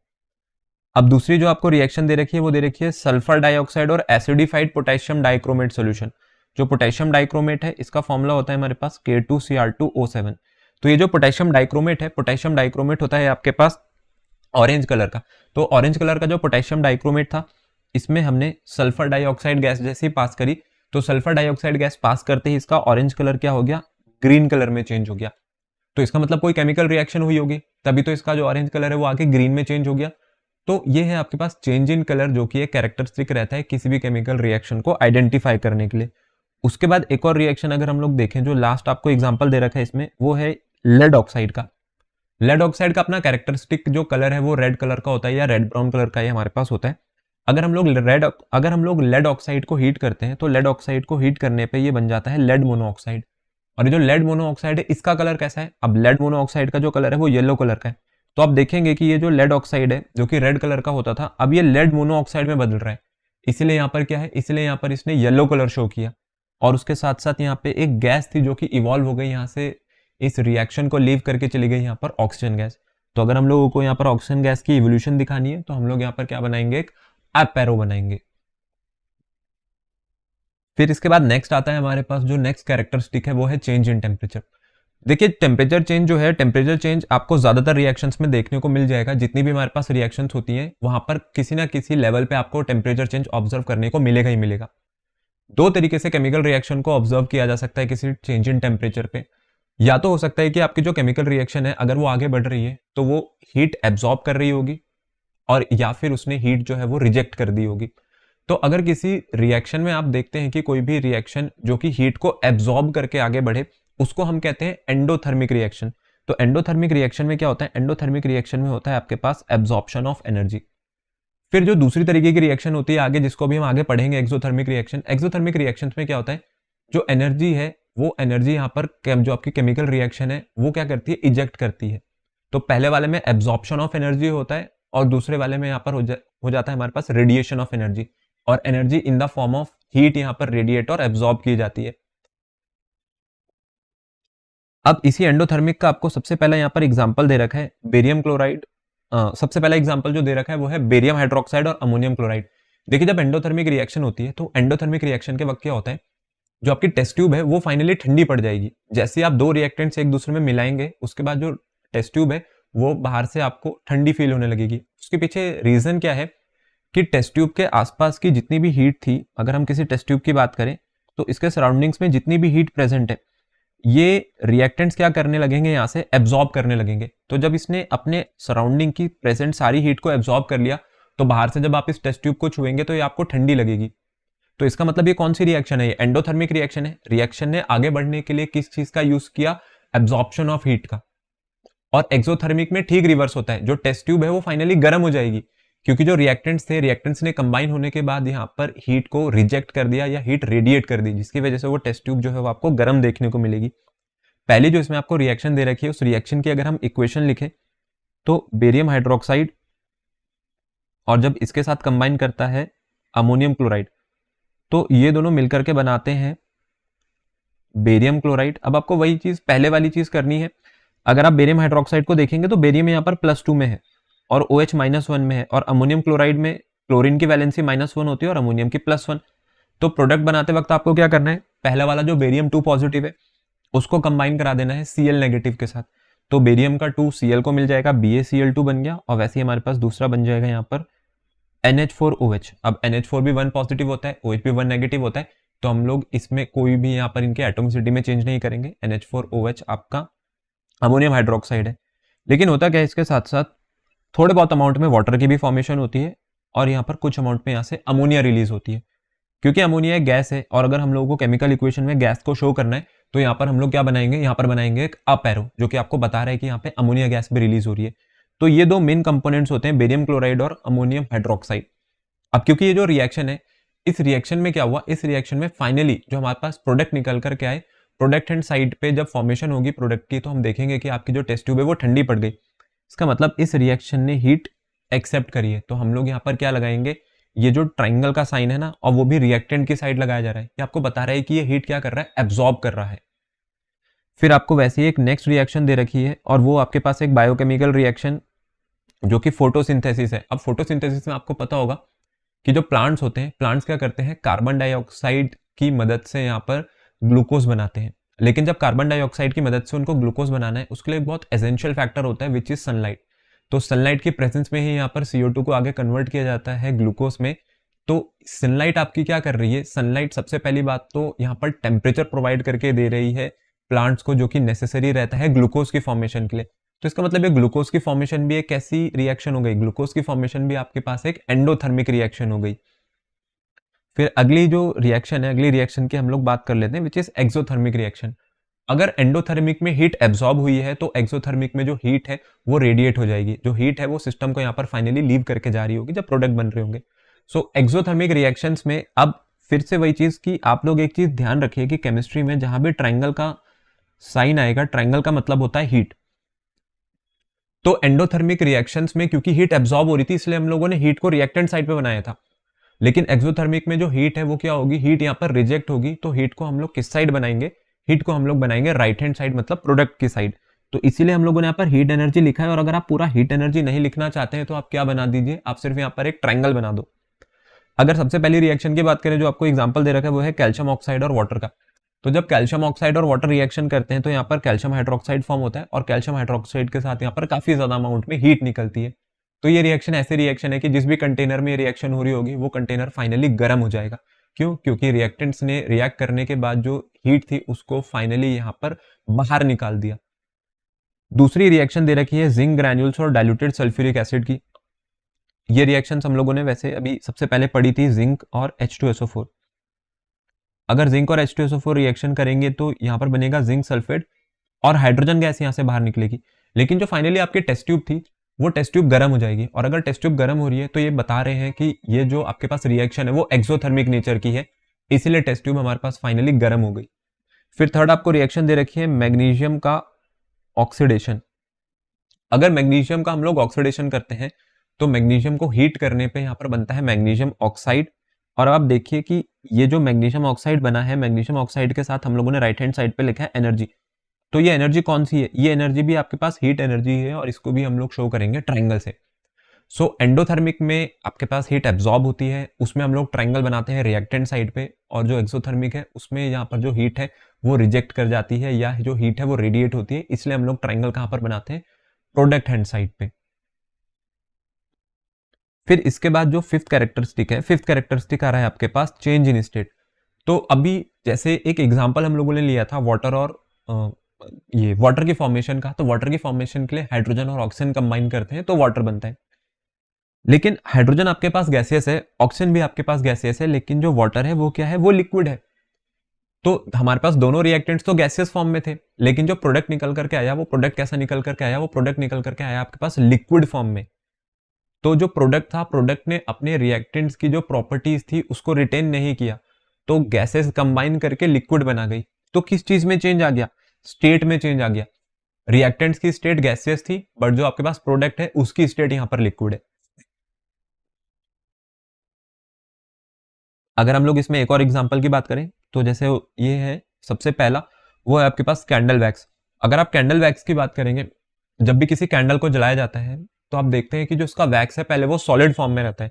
अब दूसरी जो आपको रिएक्शन दे रखी है वो दे रखी है सल्फर डाइऑक्साइड और एसिडिफाइड पोटेशियम डाइक्रोमेट सोल्यूशन। जो पोटेशियम डाइक्रोमेट है इसका फॉर्मूला होता है हमारे पास K2Cr2O7। तो ये जो पोटेशियम डाइक्रोमेट है, पोटेशियम डाइक्रोमेट होता है आपके पास ऑरेंज कलर का। तो ऑरेंज कलर का जो पोटेशियम डाइक्रोमेट था, इसमें हमने सल्फर डाइऑक्साइड गैस जैसी पास करी, तो सल्फर डाइऑक्साइड गैस पास करते ही इसका ऑरेंज कलर क्या हो गया, ग्रीन कलर में चेंज हो गया। तो इसका मतलब कोई केमिकल रिएक्शन हुई होगी, तभी तो इसका जो ऑरेंज कलर है वो आगे ग्रीन में चेंज हो गया। तो ये है आपके पास चेंज इन कलर, जो कि एक कैरेक्टरिस्टिक रहता है किसी भी केमिकल रिएक्शन को आइडेंटिफाई करने के लिए। उसके बाद एक और रिएक्शन अगर हम लोग देखें, जो लास्ट आपको एग्जांपल दे रखा है इसमें, वो है लेड ऑक्साइड का। लेड ऑक्साइड का अपना कैरेक्टरिस्टिक जो कलर है वो रेड कलर का होता है या रेड ब्राउन कलर का ही हमारे पास होता है। अगर हम लोग लेड ऑक्साइड को हीट करते हैं तो लेड ऑक्साइड को हीट करने पे ये बन जाता है लेड मोनोऑक्साइड। और ये जो लेड मोनोऑक्साइड है इसका कलर कैसा है, अब लेड मोनोऑक्साइड का जो कलर है वो येलो कलर का है। तो आप देखेंगे कि ये जो लेड ऑक्साइड है जो कि रेड कलर का होता था, अब ये लेड मोनोऑक्साइड में बदल रहा है। इसलिए यहाँ पर क्या है, इसलिए यहाँ पर इसने येलो कलर शो किया। और उसके साथ साथ यहाँ पे एक गैस थी जो कि इवॉल्व हो गई, यहाँ से इस रिएक्शन को लीव करके चली गई यहाँ पर ऑक्सीजन गैस। तो अगर हम लोगों को यहाँ पर ऑक्सीजन गैस की इवोल्यूशन दिखानी है तो हम लोग यहाँ पर क्या बनाएंगे, एक अप एरो बनाएंगे। फिर इसके बाद नेक्स्ट आता है हमारे पास जो नेक्स्ट कैरेक्टरिस्टिक है वो है चेंज इन टेम्परेचर। देखिए टेम्परेचर चेंज जो है, टेम्परेचर चेंज आपको ज्यादातर रिएक्शंस में देखने को मिल जाएगा। जितनी भी हमारे पास रिएक्शंस होती हैं वहां पर किसी ना किसी लेवल पे आपको टेम्परेचर चेंज ऑब्जर्व करने को मिलेगा ही मिलेगा। दो तरीके से केमिकल रिएक्शन को ऑब्जर्व किया जा सकता है किसी चेंज इन टेम्परेचर पे। या तो हो सकता है कि आपकी जो केमिकल रिएक्शन है अगर वो आगे बढ़ रही है तो वो हीट एब्जॉर्ब कर रही होगी, और या फिर उसने हीट जो है वो रिजेक्ट कर दी होगी। तो अगर किसी रिएक्शन में आप देखते हैं कि कोई भी रिएक्शन जो कि हीट को एब्जॉर्ब करके आगे बढ़े, उसको हम कहते हैं एंडोथर्मिक रिएक्शन। तो एंडोथर्मिक रिएक्शन में क्या होता है, एंडोथर्मिक रिएक्शन में होता है आपके पास एब्जॉर्प्शन ऑफ एनर्जी। फिर जो दूसरी तरीके की रिएक्शन होती है आगे, जिसको भी हम आगे पढ़ेंगे, एक्सोथर्मिक रिएक्शन। एक्सोथर्मिक रिएक्शन में क्या होता है, जो एनर्जी है वो एनर्जी यहाँ पर जो आपकी केमिकल रिएक्शन है वो क्या करती है, इजेक्ट करती है। तो पहले वाले में एब्जॉर्प्शन ऑफ एनर्जी होता है और दूसरे वाले में यहाँ पर हो जाता है हमारे पास रेडिएशन ऑफ एनर्जी, और energy in the form of heat यहाँ पर रेडिएट और एब्जॉर्ब की जाती है। अब इसी एंडोथर्मिक का आपको सबसे पहला यहाँ पर एग्जांपल दे रखा है बेरियम क्लोराइड। सबसे पहला एग्जांपल जो दे रखा है वो है बेरियम हाइड्रोक्साइड और अमोनियम क्लोराइड। देखिए जब एंडोथर्मिक रिएक्शन होती है तो एंडोथर्मिक रिएक्शन के वक्त क्या होता है, जो आपकी टेस्ट ट्यूब है वो फाइनली ठंडी पड़ जाएगी। जैसे आप दो रिएक्टेंट्स एक दूसरे में मिलाएंगे उसके बाद जो टेस्ट ट्यूब है वो बाहर से आपको ठंडी फील होने लगेगी। उसके पीछे रीजन क्या है कि टेस्ट ट्यूब के आसपास की जितनी भी हीट थी, अगर हम किसी टेस्ट ट्यूब की बात करें तो इसके सराउंडिंग्स में जितनी भी हीट प्रेजेंट है ये रिएक्टेंट्स क्या करने लगेंगे, यहाँ से एब्जॉर्ब करने लगेंगे। तो जब इसने अपने सराउंडिंग की प्रेजेंट सारी हीट को एब्जॉर्ब कर लिया तो बाहर से जब आप इस टेस्ट ट्यूब को छुएंगे तो ये आपको ठंडी लगेगी। तो इसका मतलब ये कौन सी रिएक्शन है, ये एंडोथर्मिक रिएक्शन है। रिएक्शन ने आगे बढ़ने के लिए किस चीज का यूज किया, एब्जॉर्प्शन ऑफ हीट का। और एक्सोथर्मिक में ठीक रिवर्स होता है, जो टेस्ट ट्यूब है वो फाइनली गर्म हो जाएगी क्योंकि जो रिएक्टेंट्स थे, रिएक्टेंट्स ने कंबाइन होने के बाद यहाँ पर हीट को रिजेक्ट कर दिया या हीट रेडिएट कर दी, जिसकी वजह से वो टेस्ट ट्यूब जो है वो आपको गर्म देखने को मिलेगी। पहले जो इसमें आपको रिएक्शन दे रखी है उस रिएक्शन की अगर हम इक्वेशन लिखें तो बेरियम हाइड्रोक्साइड और जब इसके साथ कंबाइन करता है अमोनियम क्लोराइड तो ये दोनों मिलकर के बनाते हैं बेरियम क्लोराइड। अब आपको वही चीज पहले वाली चीज करनी है। अगर आप बेरियम हाइड्रोक्साइड को देखेंगे तो बेरियम यहाँ पर +2 में है और OH -1 में है, और अमोनियम क्लोराइड में क्लोरीन की वैलेंसी -1 होती है और अमोनियम की +1। तो प्रोडक्ट बनाते वक्त आपको क्या करना है, पहला वाला जो बेरियम 2 पॉजिटिव है उसको कंबाइन करा देना है Cl नेगेटिव के साथ। तो बेरियम का 2 Cl को मिल जाएगा, BaCl2 बन गया, और वैसे ही हमारे पास दूसरा बन जाएगा यहाँ पर NH4OH। अब NH4 भी 1 पॉजिटिव होता है, OH भी 1 नेगेटिव होता है, तो हम लोग इसमें कोई भी यहाँ पर इनके एटॉमिसिटी में चेंज नहीं करेंगे। NH4OH आपका अमोनियम हाइड्रोक्साइड है। लेकिन होता क्या है, इसके साथ साथ थोड़े बहुत अमाउंट में वाटर की भी फॉर्मेशन होती है और यहाँ पर कुछ अमाउंट में यहाँ से अमोनिया रिलीज होती है। क्योंकि अमोनिया एक गैस है और अगर हम लोगों को केमिकल इक्वेशन में गैस को शो करना है तो यहाँ पर हम लोग क्या बनाएंगे, यहाँ पर बनाएंगे एक अप एरो जो कि आपको बता रहा है कि यहाँ पे अमोनिया गैस भी रिलीज हो रही है। तो ये दो मेन कंपोनेंट्स होते हैं, बेरियम क्लोराइड और अमोनियम हाइड्रोक्साइड। अब क्योंकि ये जो रिएक्शन है, इस रिएक्शन में क्या हुआ, इस रिएक्शन में फाइनली जो हमारे पास प्रोडक्ट निकल कर के आए, प्रोडक्ट एंड साइड पे जब फॉर्मेशन होगी प्रोडक्ट की तो हम देखेंगे कि आपकी जो टेस्ट ट्यूब है वो ठंडी पड़ गई। इसका मतलब इस रिएक्शन ने हीट एक्सेप्ट करी है। तो हम लोग यहाँ पर क्या लगाएंगे, ये जो ट्राइंगल का साइन है ना, और वो भी रिएक्टेंट की साइड लगाया जा रहा है, ये आपको बता रहा है कि ये हीट क्या कर रहा है, एब्जॉर्ब कर रहा है। फिर आपको वैसे ही एक नेक्स्ट रिएक्शन दे रखी है और वो आपके पास एक बायोकेमिकल रिएक्शन जो कि फोटोसिंथेसिस है। अब फोटोसिंथेसिस में आपको पता होगा कि जो प्लांट्स होते हैं, प्लांट्स क्या करते हैं, कार्बन डाइऑक्साइड की मदद से यहाँ पर ग्लूकोज बनाते हैं। लेकिन जब कार्बन डाइऑक्साइड की मदद से उनको ग्लूकोज बनाना है उसके लिए एक बहुत एसेंशियल फैक्टर होता है विच इज सनलाइट। तो सनलाइट की प्रेजेंस में ही यहाँ पर CO2 को आगे कन्वर्ट किया जाता है ग्लूकोज में। तो सनलाइट आपकी क्या कर रही है, सनलाइट सबसे पहली बात तो यहाँ पर टेम्परेचर प्रोवाइड करके दे रही है प्लांट्स को, जो कि नेसेसरी रहता है ग्लूकोज की फॉर्मेशन के लिए। तो इसका मतलब ये ग्लूकोज की फॉर्मेशन भी एक ऐसी रिएक्शन हो गई, ग्लूकोज की फॉर्मेशन भी आपके पास एक एंडोथर्मिक रिएक्शन हो गई। फिर अगली जो रिएक्शन है, अगली रिएक्शन की हम लोग बात कर लेते हैं विच इज एक्सोथर्मिक रिएक्शन। अगर एंडोथर्मिक में हीट एब्जॉर्ब हुई है तो एक्सोथर्मिक में जो हीट है वो रेडिएट हो जाएगी। जो हीट है वो सिस्टम को यहाँ पर फाइनली लीव करके जा रही होगी जब प्रोडक्ट बन रहे होंगे। सो एक्सोथर्मिक रिएक्शंस में अब फिर से वही चीज की आप लोग एक चीज ध्यान रखिए कि केमिस्ट्री में जहां भी ट्राइंगल का साइन आएगा, ट्राइंगल का मतलब होता है हीट। तो एंडोथर्मिक रिएक्शंस में क्योंकि हीट एब्जॉर्ब हो रही थी इसलिए हम लोगों ने हीट को रिएक्टेंट साइड पे बनाया था। लेकिन एक्सोथर्मिक में जो हीट है वो क्या होगी, हीट यहाँ पर रिजेक्ट होगी। तो हीट को हम लोग किस साइड बनाएंगे, हीट को हम लोग बनाएंगे राइट हैंड साइड, मतलब प्रोडक्ट की साइड। तो इसीलिए हम लोगों ने यहाँ पर हीट एनर्जी लिखा है। और अगर आप पूरा हीट एनर्जी नहीं लिखना चाहते हैं तो आप क्या बना दीजिए, आप सिर्फ यहाँ पर एक ट्राइंगल बना दो। अगर सबसे पहली रिएक्शन की बात करें जो आपको एग्जांपल दे रखा है वो है कैल्शियम ऑक्साइड और वाटर का। तो जब कैल्शियम ऑक्साइड और वाटर रिएक्शन करते हैं तो यहाँ पर कैल्शियम हाइड्रोक्साइड फॉर्म होता है और कैल्शियम हाइड्रोक्साइड के साथ यहाँ पर काफी ज्यादा अमाउंट में हीट निकलती है। तो ये रिएक्शन ऐसी रिएक्शन है कि जिस भी कंटेनर में ये रिएक्शन हो रही होगी वो कंटेनर फाइनली गर्म हो जाएगा। क्यों, क्योंकि रिएक्टेंट्स ने रिएक्ट करने के बाद जो हीट थी उसको फाइनली यहाँ पर बाहर निकाल दिया। दूसरी रिएक्शन दे रखी है जिंक ग्रैन्यूल्स और डाइल्यूटेड सल्फ्यूरिक एसिड की। ये रिएक्शंस हम लोगों ने वैसे अभी सबसे पहले पढ़ी थी, जिंक और H2SO4। अगर जिंक और H2SO4 रिएक्शन करेंगे तो यहाँ पर बनेगा जिंक सल्फेट और हाइड्रोजन गैस यहाँ से बाहर निकलेगी। लेकिन जो फाइनली आपकी टेस्ट ट्यूब थी वो टेस्ट ट्यूब गर्म हो जाएगी। और अगर टेस्ट ट्यूब गर्म हो रही है तो ये बता रहे हैं कि ये जो आपके पास रिएक्शन है वो एक्सोथर्मिक नेचर की है, इसीलिए टेस्ट ट्यूब हमारे पास फाइनली गर्म हो गई। फिर थर्ड आपको रिएक्शन दे रखी है मैग्नीशियम का ऑक्सीडेशन। अगर मैग्नीशियम का हम लोग ऑक्सीडेशन करते हैं तो मैग्नीशियम को हीट करने पे यहाँ पर बनता है मैग्नीशियम ऑक्साइड। और अब आप देखिए कि ये जो मैग्नीशियम ऑक्साइड बना है, मैग्नीशियम ऑक्साइड के साथ हम लोगों ने राइट हैंड साइड पे लिखा है एनर्जी। तो ये एनर्जी कौन सी है? ये एनर्जी भी आपके पास हीट एनर्जी है और इसको भी हम लोग शो करेंगे ट्रायंगल से। सो एंडोथर्मिक में आपके पास हीट एब्जॉर्ब होती है, उसमें हम लोग ट्रायंगल बनाते हैं रिएक्टेंट साइड पे, और जो एक्सोथर्मिक है उसमें यहाँ पर जो हीट है वो रिजेक्ट कर जाती है या जो हीट है वो रेडिएट होती है, इसलिए हम लोग ट्रायंगल कहां पर बनाते हैं? प्रोडक्ट हैंड साइड पे। फिर इसके बाद जो फिफ्थ कैरेक्टरिस्टिक है, फिफ्थ कैरेक्टरिस्टिक आ रहा है आपके पास चेंज इन स्टेट। तो अभी जैसे एक एग्जांपल हम लोगों ने लिया था वाटर और ये वाटर की फॉर्मेशन का, तो वाटर की फॉर्मेशन के लिए हाइड्रोजन और ऑक्सीजन कंबाइन करते हैं तो वाटर बनता है। लेकिन हाइड्रोजन आपके पास गैसियस है, ऑक्सीजन भी आपके पास गैसियस है, लेकिन जो वाटर है वो क्या है? वो लिक्विड है। तो हमारे पास दोनों रिएक्टेंट्स तो गैसियस फॉर्म में थे, लेकिन जो प्रोडक्ट निकल करके आया वो प्रोडक्ट कैसा निकल करके आया? वो प्रोडक्ट निकल करके आया आपके पास लिक्विड फॉर्म में। तो जो प्रोडक्ट था, प्रोडक्ट ने अपने रिएक्टेंट्स की जो प्रॉपर्टीज थी उसको रिटेन नहीं किया, तो गैसेस कंबाइन करके लिक्विड बना गई। तो किस चीज में चेंज आ गया? स्टेट में चेंज आ गया। रिएक्टेंट्स की स्टेट गैसियस थी, बट जो आपके पास प्रोडक्ट है उसकी स्टेट यहां पर लिक्विड है। अगर हम लोग इसमें एक और एग्जांपल की बात करें तो जैसे ये है, सबसे पहला वो है आपके पास कैंडल वैक्स। अगर आप कैंडल वैक्स की बात करेंगे, जब भी किसी कैंडल को जलाया जाता है तो आप देखते हैं कि जो उसका वैक्स है पहले वो सॉलिड फॉर्म में रहता है,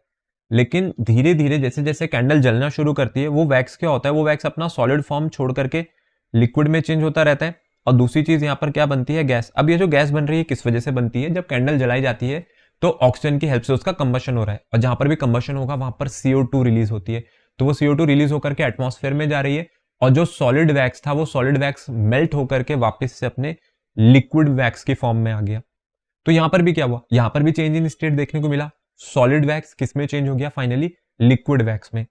लेकिन धीरे धीरे जैसे जैसे कैंडल जलना शुरू करती है वो वैक्स क्या होता है? वो वैक्स अपना सॉलिड फॉर्म छोड़ करके लिक्विड में चेंज होता रहता है। और दूसरी चीज यहाँ पर क्या बनती है? गैस। अब ये जो गैस बन रही है किस वजह से बनती है? जब कैंडल जलाई जाती है तो ऑक्सीजन की हेल्प से उसका कंबशन हो रहा है, और जहां पर भी कंबशन होगा वहां पर CO2 रिलीज होती है, तो वो CO2 रिलीज होकर के एटमॉस्फेयर में जा रही है, और जो सॉलिड वैक्स था वो सॉलिड वैक्स मेल्ट होकर के वापस से अपने लिक्विड वैक्स की फॉर्म में आ गया। तो यहां पर भी क्या हुआ? यहां पर भी चेंज इन स्टेट देखने को मिला। सॉलिड वैक्स किस में चेंज हो गया? फाइनली लिक्विड वैक्स में।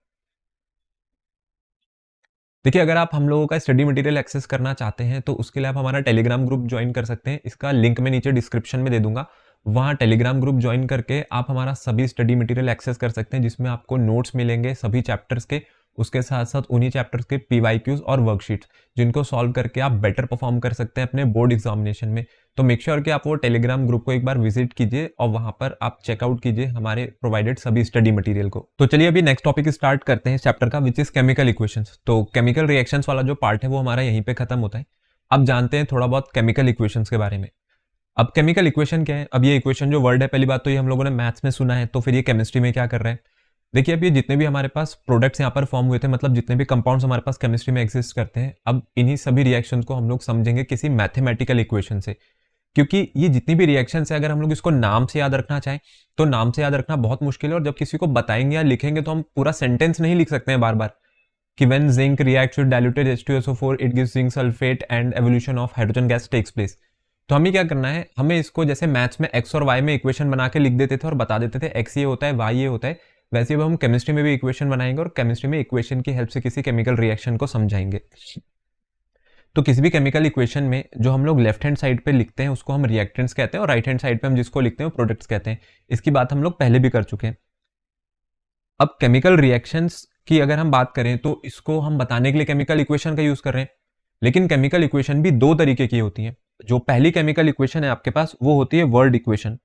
देखिए, अगर आप हम लोगों का स्टडी मटेरियल एक्सेस करना चाहते हैं तो उसके लिए आप हमारा टेलीग्राम ग्रुप ज्वाइन कर सकते हैं। इसका लिंक मैं नीचे डिस्क्रिप्शन में दे दूंगा। वहाँ टेलीग्राम ग्रुप ज्वाइन करके आप हमारा सभी स्टडी मटेरियल एक्सेस कर सकते हैं, जिसमें आपको नोट्स मिलेंगे सभी चैप्टर्स के, उसके साथ साथ उन्हीं चैप्टर्स के PYQs और वर्कशीट्स, जिनको सॉल्व करके आप बेटर परफॉर्म कर सकते हैं अपने बोर्ड एग्जामिनेशन में। तो मेक श्योर कि आप वो टेलीग्राम ग्रुप को एक बार विजिट कीजिए और वहां पर आप चेकआउट कीजिए हमारे प्रोवाइडेड सभी स्टडी मटेरियल को। तो चलिए अभी नेक्स्ट टॉपिक स्टार्ट करते हैं चैप्टर का, विच इज केमिकल इक्वेशंस। तो केमिकल रिएक्शंस वाला जो पार्ट है वो हमारा यहीं पे खत्म होता है। अब जानते हैं थोड़ा बहुत केमिकल इक्वेशंस के बारे में। अब केमिकल इक्वेशन क्या है? अब ये इक्वेशन जो वर्ड है, पहली बात तो ये हम लोगों ने मैथ्स में सुना है, तो फिर ये केमिस्ट्री में क्या कर रहा है? देखिए, अब ये जितने भी हमारे पास प्रोडक्ट्स यहाँ पर फॉर्म हुए थे, मतलब जितने भी कंपाउंड्स हमारे पास केमिस्ट्री में एग्जिस्ट करते हैं, अब इन्हीं सभी रिएक्शंस को हम लोग समझेंगे किसी मैथमेटिकल इक्वेशन से। क्योंकि ये जितनी भी रिएक्शंस है, अगर हम लोग इसको नाम से याद रखना चाहें तो नाम से याद रखना बहुत मुश्किल है, और जब किसी को बताएंगे या लिखेंगे तो हम पूरा सेंटेंस नहीं लिख सकते हैं बार बार कि when zinc reacts with diluted H2SO4 it gives zinc sulphate and evolution of hydrogen gas takes place. तो हमें क्या करना है? हमें इसको जैसे मैथ्स में एक्स और वाई में इक्वेशन बना के लिख देते थे और बता देते थे एक्स ये होता है, वाई ये होता है, वैसे अब हम केमिस्ट्री में भी इक्वेशन बनाएंगे और केमिस्ट्री में इक्वेशन की हेल्प से किसी केमिकल रिएक्शन को समझाएंगे। तो किसी भी केमिकल इक्वेशन में जो हम लोग लेफ्ट हैंड साइड पे लिखते हैं उसको हम रिएक्टेंट्स कहते हैं, और राइट हैंड साइड पे हम जिसको लिखते हैं वो प्रोडक्ट्स कहते हैं। इसकी बात हम लोग पहले भी कर चुके हैं। अब केमिकल रिएक्शंस की अगर हम बात करें तो इसको हम बताने के लिए केमिकल इक्वेशन का यूज कर रहे हैं, लेकिन केमिकल इक्वेशन भी दो तरीके की होती है। जो पहली केमिकल इक्वेशन है आपके पास वो होती है वर्ड इक्वेशन,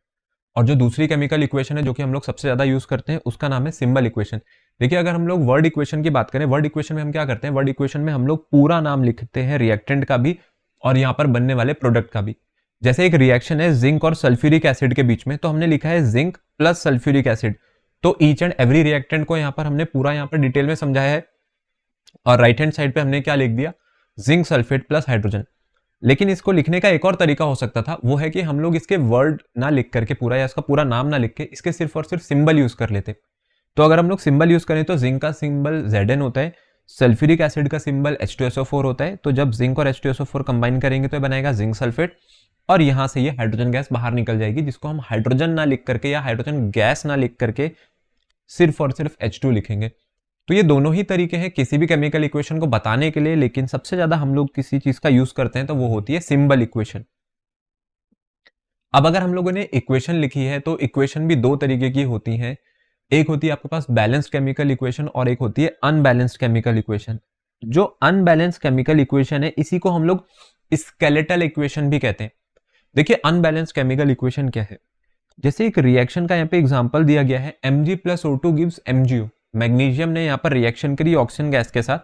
और जो दूसरी केमिकल इक्वेशन है जो कि हम लोग सबसे ज्यादा यूज करते हैं उसका नाम है सिंबल इक्वेशन। देखिए, अगर हम लोग वर्ड इक्वेशन की बात करें, वर्ड इक्वेशन में हम क्या करते हैं? वर्ड इक्वेशन में हम लोग पूरा नाम लिखते हैं रिएक्टेंट का भी और यहाँ पर बनने वाले प्रोडक्ट का भी। जैसे एक रिएक्शन है जिंक और सल्फ्यूरिक एसिड के बीच में, तो हमने लिखा है जिंक प्लस सल्फ्यूरिक एसिड। तो ईच एंड एवरी रिएक्टेंट को यहाँ पर हमने पूरा यहाँ पर डिटेल में समझाया है, और राइट हैंड साइड पे हमने क्या लिख दिया? Zinc sulphate plus hydrogen. लेकिन इसको लिखने का एक और तरीका हो सकता था, वो है कि हम लोग इसके वर्ड ना लिख करके पूरा, या इसका पूरा नाम ना लिख के इसके सिर्फ और सिर्फ सिंबल यूज कर लेते। तो अगर हम लोग सिंबल यूज करें तो जिंक का सिंबल Zn होता है, सल्फ्यूरिक एसिड का सिंबल H2SO4 होता है। तो जब जिंक और H2SO4 कंबाइन करेंगे तो बनाएगा जिंक सल्फेट, और यहां से ये हाइड्रोजन गैस बाहर निकल जाएगी, जिसको हम हाइड्रोजन ना लिख करके या हाइड्रोजन गैस ना लिख करके सिर्फ और सिर्फ H2 लिखेंगे। तो ये दोनों ही तरीके हैं किसी भी केमिकल इक्वेशन को बताने के लिए, लेकिन सबसे ज्यादा हम लोग किसी चीज का यूज करते हैं तो वो होती है सिंबल इक्वेशन। अब अगर हम लोगों ने इक्वेशन लिखी है तो इक्वेशन भी दो तरीके की होती हैं। एक होती है आपके पास बैलेंस्ड केमिकल इक्वेशन और एक होती है अनबैलेंस्ड केमिकल इक्वेशन। जो अनबैलेंस केमिकल इक्वेशन है इसी को हम लोग स्केलेटल इक्वेशन भी कहते हैं। देखिए अनबैलेंस केमिकल इक्वेशन क्या है, जैसे एक रिएक्शन का यहाँ पे एग्जांपल दिया गया है Mg plus O2 gives MgO। Magnesium ने यहाँ पर रिएक्शन करी ऑक्सीजन गैस के साथ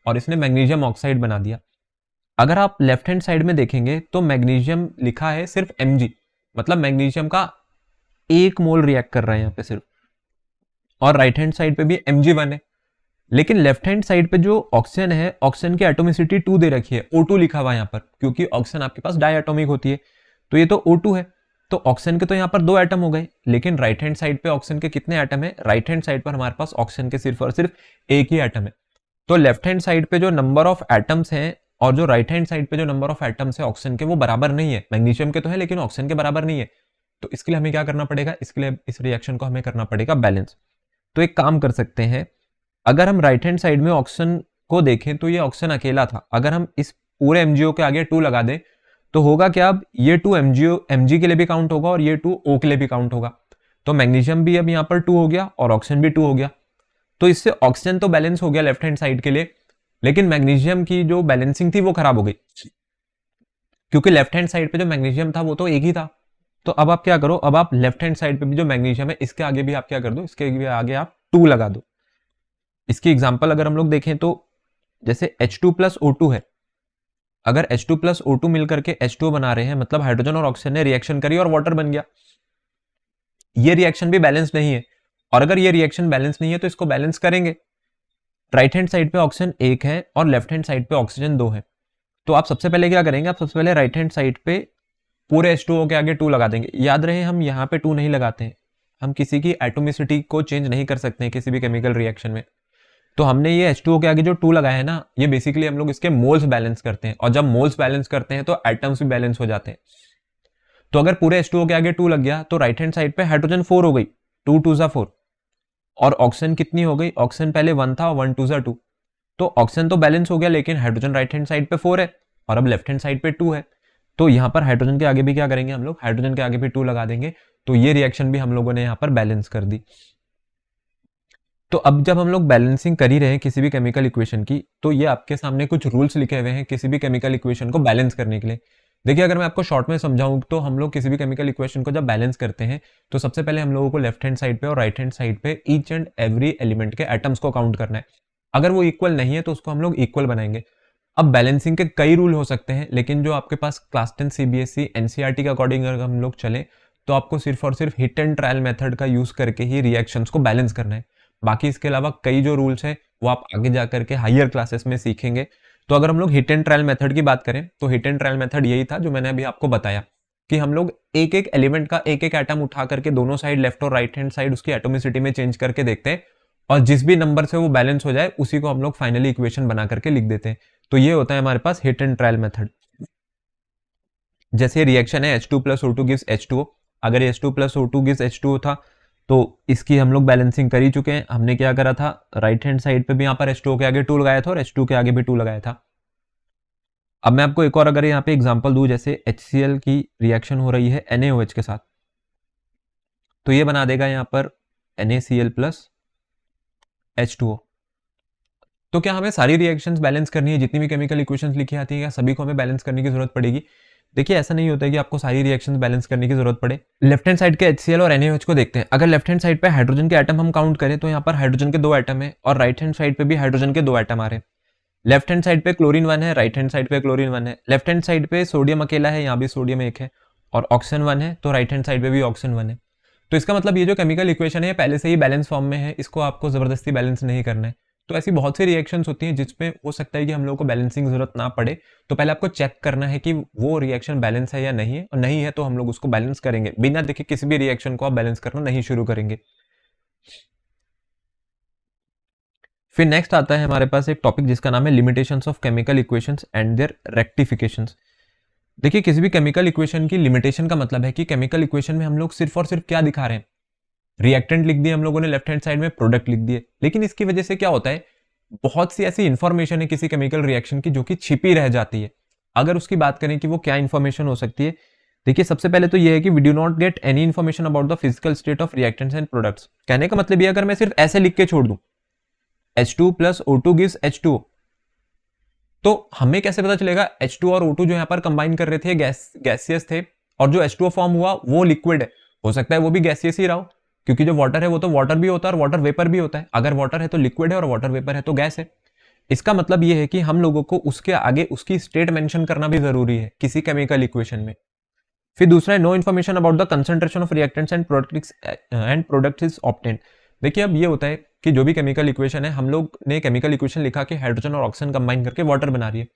और इसने मैग्नीशियम ऑक्साइड बना दिया। अगर आप लेफ्ट हैंड साइड में देखेंगे तो मैग्नीशियम लिखा है सिर्फ Mg, मतलब मैग्नीशियम का 1 मोल रिएक्ट कर रहा है यहाँ पे सिर्फ, और राइट हैंड साइड पे भी Mg1 है। लेकिन लेफ्ट हैंड साइड पे जो ऑक्सीजन है, ऑक्सीजन की एटोमिसिटी 2 दे रखी है, O2 लिखा हुआ है यहाँ पर, क्योंकि ऑक्सीजन आपके पास डायएटॉमिक होती है, तो ये तो O2 है। तो ऑक्सीजन के तो यहाँ पर 2 एटम हो गए, लेकिन राइट हैंड साइड पे ऑक्सीजन के कितने एटम है? राइट हैंड साइड पर हमारे पास ऑक्सीजन के सिर्फ और सिर्फ एक ही एटम है। तो लेफ्ट हैंड साइड पे जो नंबर ऑफ एटम्स हैं और जो राइट हैंड साइड पे जो नंबर ऑफ एटम्स है ऑक्सीजन के, वो बराबर नहीं है। मैग्नीशियम के तो है लेकिन ऑक्सीजन के बराबर नहीं है। तो इसके लिए हमें क्या करना पड़ेगा? इसके लिए इस रिएक्शन को हमें करना पड़ेगा बैलेंस। तो एक काम कर सकते हैं, अगर हम राइट हैंड साइड में ऑक्सीजन को देखें तो ये ऑक्सीजन अकेला था, अगर हम इस पूरे MgO के आगे 2 लगा दें तो होगा क्या? अब ये 2 Mg के लिए भी काउंट होगा और ये 2 O के लिए भी काउंट होगा। तो मैग्नीशियम भी अब यहाँ पर 2 हो गया और ऑक्सीजन भी 2 हो गया। तो इससे ऑक्सीजन तो बैलेंस हो गया लेफ्ट हैंड साइड के लिए, लेकिन मैग्नीशियम की जो बैलेंसिंग थी वो खराब हो गई, क्योंकि लेफ्ट हैंड साइड पे जो मैग्नीशियम था वो तो एक ही था। तो अब आप क्या करो, अब आप लेफ्ट हैंड साइड पे भी जो मैग्नीशियम है इसके आगे भी आप क्या कर दो, इसके भी आगे आप 2 लगा दो। इसकी एग्जांपल अगर हम लोग देखें तो जैसे H2 प्लस O2 है, अगर H2 प्लस O2 मिलकर के H2O बना रहे हैं, मतलब हाइड्रोजन और ऑक्सीजन ने रिएक्शन करी और वाटर बन गया। ये रिएक्शन भी बैलेंस नहीं है, और अगर ये रिएक्शन बैलेंस नहीं है तो इसको बैलेंस करेंगे। राइट हैंड साइड पे ऑक्सीजन 1 है और लेफ्ट हैंड साइड पे ऑक्सीजन 2 है। तो आप सबसे पहले क्या करेंगे, आप सबसे पहले राइट हैंड साइड पे पूरे H2O के आगे 2 लगा देंगे। याद रहे हम यहाँ पे 2 नहीं लगाते हैं, हम किसी की एटोमिसिटी को चेंज नहीं कर सकते हैं किसी भी केमिकल रिएक्शन में। तो हमने ये H2O के आगे जो 2 लगाया है ना, ये बेसिकली हम लोग इसके मोल्स बैलेंस करते हैं, और जब मोल्स बैलेंस करते हैं तो एटम्स भी बैलेंस हो जाते हैं। तो अगर पूरे H2O के आगे 2 लग गया तो राइट हैंड साइड पे हाइड्रोजन 4 हो गई, 2 2 4, और ऑक्सीजन कितनी हो गई? ऑक्सीजन पहले 1 था, 1 2 2। तो ऑक्सीजन तो बैलेंस हो गया, लेकिन हाइड्रोजन राइट हैंड साइड पे 4 है और अब लेफ्ट हैंड साइड पे 2 है। तो यहाँ पर हाइड्रोजन के आगे भी क्या करेंगे हम लोग? हाइड्रोजन के आगे भी 2 लगा देंगे। तो ये रिएक्शन भी हम लोगों ने यहाँ पर बैलेंस कर दी। तो अब जब हम लोग बैलेंसिंग कर ही रहे हैं किसी भी केमिकल इक्वेशन की, तो ये आपके सामने कुछ रूल्स लिखे हुए हैं किसी भी केमिकल इक्वेशन को बैलेंस करने के लिए। देखिए अगर मैं आपको शॉर्ट में समझाऊं तो हम लोग किसी भी केमिकल इक्वेशन को जब बैलेंस करते हैं तो सबसे पहले हम लोगों को लेफ्ट हैंड साइड पे और राइट हैंड साइड पे ईच एंड एवरी एलिमेंट के एटम्स को काउंट करना है। अगर वो इक्वल नहीं है तो उसको हम लोग इक्वल बनाएंगे। अब बैलेंसिंग के कई रूल हो सकते हैं, लेकिन जो आपके पास क्लास 10 CBSE NCERT के अकॉर्डिंग अगर हम लोग चले तो आपको सिर्फ और सिर्फ हिट एंड ट्रायल मेथड का यूज करके ही रिएक्शंस को बैलेंस करना है। बाकी इसके अलावा कई जो रूल्स हैं वो आप आगे जाकर के हायर क्लासेस में सीखेंगे। तो अगर हम लोग हिट एंड ट्रायल मेथड की बात करें तो हिट एंड ट्रायल मेथड यही था जो मैंने अभी आपको बताया, कि हम लोग एक एक एलिमेंट का एक एक एटम उठा करके दोनों साइड लेफ्ट और राइट हैंड साइड उसकी एटोमिसिटी में चेंज करके देखते हैं, और जिस भी नंबर से वो बैलेंस हो जाए उसी को हम लोग फाइनली इक्वेशन बना करके लिख देते हैं। तो ये होता है हमारे पास हिट एंड ट्रायल मेथड। जैसे रिएक्शन है H2 plus O2 gives H2O, अगर H2 plus O2 gives H2O था तो इसकी हम लोग बैलेंसिंग कर ही चुके हैं। हमने क्या करा था, राइट हैंड साइड पे भी यहाँ पर H2O के आगे 2 लगाया था और H2 के आगे भी 2 लगाया था। अब मैं आपको एक और अगर यहाँ पे एग्जांपल दूं, जैसे HCl की रिएक्शन हो रही है NaOH के साथ, तो ये बना देगा यहाँ पर NaCl प्लस H2O। तो क्या हमें सारी रिएक्शंस बैलेंस करनी है? जितनी भी केमिकल इक्वेशंस लिखी आती है क्या सभी को हमें बैलेंस करने की जरूरत पड़ेगी? देखिए ऐसा नहीं होता है कि आपको सारी रिएक्शंस बैलेंस करने की जरूरत पड़े। लेफ्ट हैंड साइड के HCl और NaOH को देखते हैं। अगर लेफ्ट हैंड साइड पे हाइड्रोजन के एटम हम काउंट करें तो यहाँ पर हाइड्रोजन के 2 एटम है और राइट हैंड साइड पे भी हाइड्रोजन के 2 एटम आ रहे हैं। लेफ्ट हैंड साइड पे क्लोरीन 1 है, राइट हैंड साइड पे क्लोरीन 1 है। लेफ्ट हैंड साइड पे सोडियम अकेला है, यहाँ भी सोडियम 1 है, और ऑक्सीजन 1 है, तो राइट हैंड साइड पे भी ऑक्सीजन 1 है। तो इसका मतलब ये जो केमिकल इक्वेशन है पहले से ही बैलेंस फॉर्म में है, इसको आपको जबरदस्ती बैलेंस नहीं करना है। तो ऐसी बहुत सी रिएक्शंस होती हैं जिसमें हो सकता है कि हम लोगों को बैलेंसिंग जरूरत ना पड़े, तो पहले आपको चेक करना है कि वो रिएक्शन बैलेंस है या नहीं है, और नहीं है तो हम लोग उसको बैलेंस करेंगे। बिना देखे किसी भी रिएक्शन को आप बैलेंस करना नहीं शुरू करेंगे। फिर नेक्स्ट आता है हमारे पास एक टॉपिक जिसका नाम है limitations of chemical equations and their rectifications. देखिए किसी भी केमिकल इक्वेशन की लिमिटेशन का मतलब है कि केमिकल इक्वेशन में हम लोग सिर्फ और सिर्फ क्या दिखा रहे हैं, रिएक्टेंट लिख दिए हम लोगों ने लेफ्ट हैंड साइड में, प्रोडक्ट लिख दिए, लेकिन इसकी वजह से क्या होता है, बहुत सी ऐसी इंफॉर्मेशन है किसी केमिकल रिएक्शन की जो कि छिपी रह जाती है। अगर उसकी बात करें कि वो क्या इंफॉर्मेशन हो सकती है, देखिए सबसे पहले तो ये है कि we do not get any information about the physical state of reactants and products. कहने का मतलब ये अगर मैं सिर्फ ऐसे लिख के छोड़ दूं H2 plus O2 gives H2O, तो हमें कैसे पता चलेगा H2 और O2 जो यहाँ पर कंबाइन कर रहे थे गैसियस थे, और जो H2O फॉर्म हुआ वो लिक्विड है, हो सकता है वो भी गैसियस ही रहा हो, क्योंकि जो वाटर है वो तो वाटर भी होता है और वाटर वेपर भी होता है। अगर वाटर है तो लिक्विड है और वाटर वेपर है तो गैस है। इसका मतलब ये है कि हम लोगों को उसके आगे उसकी स्टेट मेंशन करना भी जरूरी है किसी केमिकल इक्वेशन में। फिर दूसरा है no information about the concentration of reactants and product is obtained. देखिए अब ये होता है कि जो भी केमिकल इक्वेशन है, हम लोग ने केमिकल इक्वेशन लिखा कि हाइड्रोजन और ऑक्सीजन कंबाइन करके वाटर बना रही है,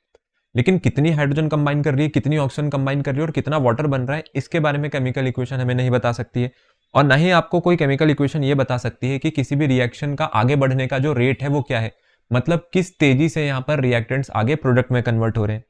लेकिन कितनी हाइड्रोजन कंबाइन कर रही है, कितनी ऑक्सीजन कंबाइन कर रही है और कितना वाटर बन रहा है, इसके बारे में केमिकल इक्वेशन हमें नहीं बता सकती है। और ना ही आपको कोई केमिकल इक्वेशन ये बता सकती है कि किसी भी रिएक्शन का आगे बढ़ने का जो रेट है वो क्या है, मतलब किस तेजी से यहाँ पर रिएक्टेंट्स आगे प्रोडक्ट में कन्वर्ट हो रहे हैं।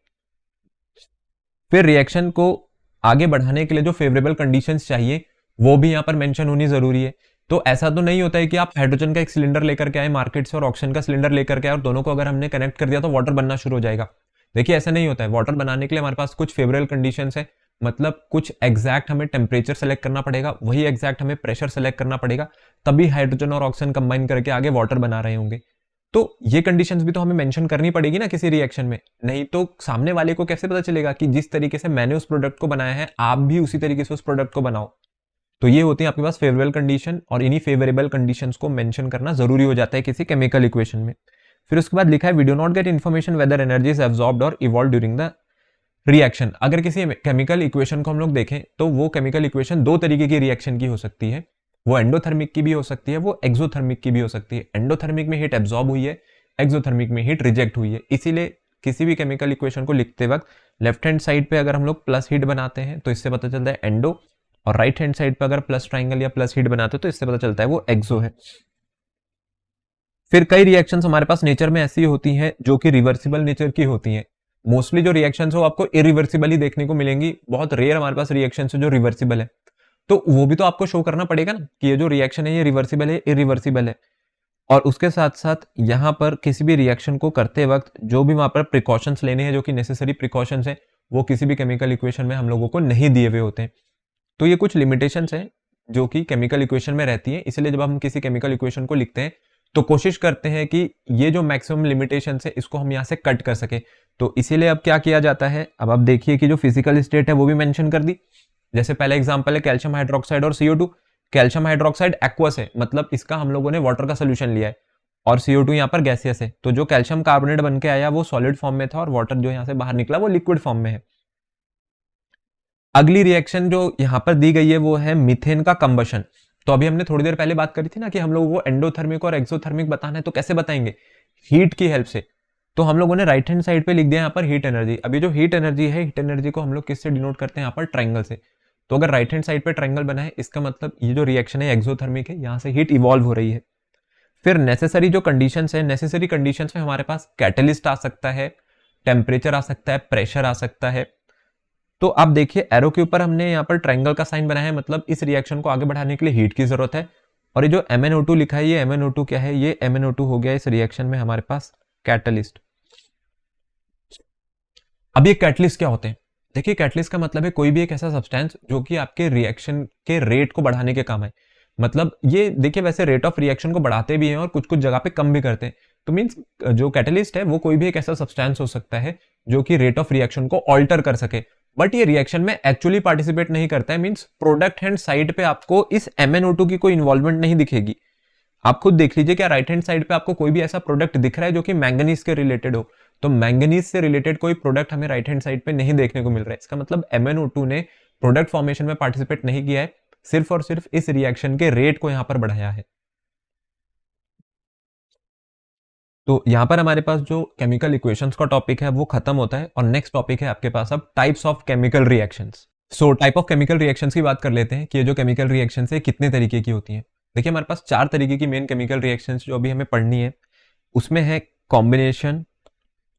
फिर रिएक्शन को आगे बढ़ाने के लिए जो फेवरेबल कंडीशंस चाहिए वो भी यहाँ पर मेंशन होनी जरूरी है। तो ऐसा तो नहीं होता है कि आप हाइड्रोजन का एक सिलेंडर लेकर के आए मार्केट से और ऑक्सीजन का सिलेंडर लेकर के आए और दोनों को अगर हमने कनेक्ट कर दिया तो वाटर बनना शुरू हो जाएगा। देखिए ऐसा नहीं होता है। वाटर बनाने के लिए हमारे पास कुछ फेवरेबल कंडीशंस है, मतलब कुछ एग्जैक्ट हमें टेम्परेचर सेलेक्ट करना पड़ेगा, वही एग्जैक्ट हमें प्रेशर सेलेक्ट करना पड़ेगा, तभी हाइड्रोजन और ऑक्सीजन कंबाइन करके आगे वाटर बना रहे होंगे। तो ये कंडीशंस भी तो हमें मेंशन करनी पड़ेगी ना किसी रिएक्शन में, नहीं तो सामने वाले को कैसे पता चलेगा कि जिस तरीके से मैंने उस प्रोडक्ट को बनाया है आप भी उसी तरीके से उस प्रोडक्ट को बनाओ। तो ये होती है आपके पास फेवरेबल कंडीशन, और इन्हीं फेवरेबल कंडीशंस को मेंशन करना जरूरी हो जाता है किसी केमिकल इक्वेशन में। फिर उसके बाद लिखा है we do not get information whether energy is absorbed और इवॉल्व ड्यूरिंग द रिएक्शन। अगर किसी केमिकल इक्वेशन को हम लोग देखें तो वो केमिकल इक्वेशन दो तरीके की रिएक्शन की हो सकती है, वो एंडोथर्मिक की भी हो सकती है, वो एक्सोथर्मिक की भी हो सकती है। एंडोथर्मिक में हीट एब्जॉर्ब हुई है, एक्सोथर्मिक में हीट रिजेक्ट हुई है। इसीलिए किसी भी केमिकल इक्वेशन को लिखते वक्त लेफ्ट हैंड साइड पे अगर हम लोग प्लस हीट बनाते हैं तो इससे पता चलता है एंडो, और राइट हैंड साइड पे अगर प्लस ट्राइंगल या प्लस हीट बनाते हैं तो इससे पता चलता है वो एक्सो है। फिर कई रिएक्शंस हमारे पास नेचर में ऐसी होती हैं जो कि रिवर्सिबल नेचर की होती हैं। मोस्टली जो रिएक्शंस हो आपको इरिवर्सिबल ही देखने को मिलेंगी, बहुत रेयर हमारे पास रिएक्शंस है जो रिवर्सिबल है। तो वो भी तो आपको शो करना पड़ेगा ना कि ये जो रिएक्शन है ये रिवर्सिबल है, इरिवर्सिबल है। और उसके साथ साथ यहाँ पर किसी भी रिएक्शन को करते वक्त जो भी वहां पर प्रिकॉशंस लेने हैं, जो कि नेसेसरी प्रिकॉशंस है, वो किसी भी केमिकल इक्वेशन में हम लोगों को नहीं दिए हुए होते हैं। तो ये कुछ लिमिटेशंस हैं जो कि केमिकल इक्वेशन में रहती है। इसलिए जब हम किसी केमिकल इक्वेशन को लिखते हैं तो कोशिश करते हैं कि ये जो मैक्सिमम लिमिटेशंस है इसको हम यहाँ से कट कर सके। तो इसीलिए अब क्या किया जाता है, अब आप देखिए कि जो फिजिकल स्टेट है वो भी मेंशन कर दी। जैसे पहला एग्जांपल है कैल्शियम हाइड्रोक्साइड और CO2। कैल्शियम हाइड्रोक्साइड एक्वस है, मतलब इसका हम लोगों ने वाटर का सोल्यूशन लिया है, और CO2 यहाँ पर गैसियस है। तो जो कैल्शियम कार्बोनेट बन के आया वो सॉलिड फॉर्म में था और वाटर जो यहाँ से बाहर निकला वो लिक्विड फॉर्म में है। अगली रिएक्शन जो यहाँ पर दी गई है वो है मीथेन का कंबशन। तो अभी हमने थोड़ी देर पहले बात करी थी ना कि हम लोगों को एंडोथर्मिक और एक्सोथर्मिक बताना है, तो कैसे बताएंगे, हीट की हेल्प से। तो हम लोगों ने राइट हैंड साइड पे लिख दिया यहाँ पर हीट एनर्जी। अभी जो हीट एनर्जी है, हीट एनर्जी को हम लोग किससे डिनोट करते हैं, यहाँ पर ट्रायंगल से। तो अगर राइट हैंड साइड पे ट्रायंगल बना है इसका मतलब ये जो रिएक्शन है एक्सोथर्मिक है, यहाँ से हीट इवॉल्व हो रही है। फिर नेसेसरी जो कंडीशंस है, नेसेसरी कंडीशंस में हमारे पास कैटलिस्ट आ सकता है, टेम्परेचर आ सकता है, प्रेशर आ सकता है। तो आप देखिए एरो के ऊपर हमने यहाँ पर ट्रायंगल का साइन बनाया है, मतलब इस रिएक्शन को आगे बढ़ाने के लिए हीट की जरूरत है। और ये जो MnO2 लिखा है, ये MnO2 क्या है, ये MnO2 हो गया इस रिएक्शन में हमारे पास कैटलिस्ट। अब ये कैटलिस्ट क्या होते हैं, देखिए कैटलिस्ट का मतलब है कोई भी एक ऐसा सब्सटेंस जो कि आपके रिएक्शन के रेट को बढ़ाने के काम है। मतलब ये देखिए वैसे रेट ऑफ रिएक्शन को बढ़ाते भी हैं और कुछ कुछ जगह पे कम भी करते हैं। तो मींस जो कैटलिस्ट है वो कोई भी एक ऐसा सब्सटेंस हो सकता है जो कि रेट ऑफ रिएक्शन को ऑल्टर कर सके, बट ये रिएक्शन में एक्चुअली पार्टिसिपेट नहीं करता है। मींस प्रोडक्ट हैंड साइड पे आपको इस MnO2 की कोई इन्वॉल्वमेंट नहीं दिखेगी। आप खुद देख लीजिए क्या राइट हैंड साइड पे आपको कोई भी ऐसा प्रोडक्ट दिख रहा है जो कि मैंगनीज के रिलेटेड हो, तो मैंगनीज से रिलेटेड कोई प्रोडक्ट हमें राइट हैंड साइड पे नहीं देखने को मिल रहा है। इसका मतलब MnO2 ने प्रोडक्ट फॉर्मेशन में पार्टिसिपेट नहीं किया है, सिर्फ और सिर्फ इस रिएक्शन के रेट को यहां पर बढ़ाया है। तो यहां पर हमारे पास जो केमिकल इक्वेशंस का टॉपिक है वो खत्म होता है, और नेक्स्ट टॉपिक है आपके पास अब types of chemical reactions. So type of chemical reactions की बात कर लेते हैं कि ये जो केमिकल रिएक्शंस है कितने तरीके की होती हैं। देखिए हमारे पास 4 तरीके की मेन केमिकल रिएक्शंस जो अभी हमें पढ़नी है, उसमें है कॉम्बिनेशन,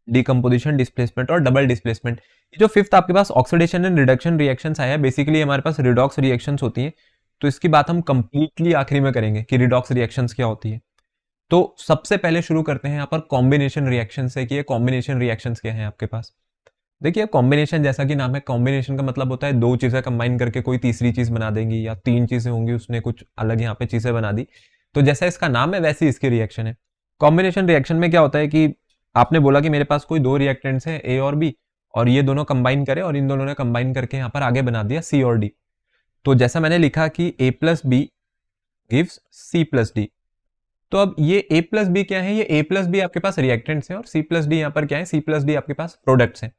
डिकम्पोजिशन, डिस्प्लेसमेंट और डबल डिस्प्लेसमेंट। ये जो फिफ्थ आपके पास ऑक्सीडेशन एंड रिडक्शन रिएक्शंस आया है, बेसिकली हमारे पास रिडॉक्स रिएक्शंस होती हैं। तो इसकी बात हम कंप्लीटली आखिरी में करेंगे कि रिडॉक्स रिएक्शंस क्या होती है। तो सबसे पहले शुरू करते हैं यहाँ पर कॉम्बिनेशन रिएक्शन से कि ये कॉम्बिनेशन रिएक्शंस क्या हैं आपके पास। देखिए कॉम्बिनेशन जैसा कि नाम है, कॉम्बिनेशन का मतलब होता है दो चीजें कंबाइन करके कोई तीसरी चीज बना देंगी, या 3 चीजें होंगी उसने कुछ अलग यहाँ पे चीजें बना दी। तो जैसा इसका नाम है वैसी इसकी रिएक्शन है। कॉम्बिनेशन रिएक्शन में क्या होता है कि आपने बोला कि मेरे पास कोई दो रिएक्टेंट्स हैं ए और बी, और ये दोनों कंबाइन करे और इन दोनों ने कंबाइन करके यहाँ पर आगे बना दिया सी और डी। तो जैसा मैंने लिखा कि A plus B gives C plus D, तो अब ये ए प्लस बी क्या है, ये ए प्लस बी आपके पास रिएक्टेंट्स हैं और सी प्लस डी यहाँ पर क्या है, सी प्लस डी आपके पास प्रोडक्ट्स हैं।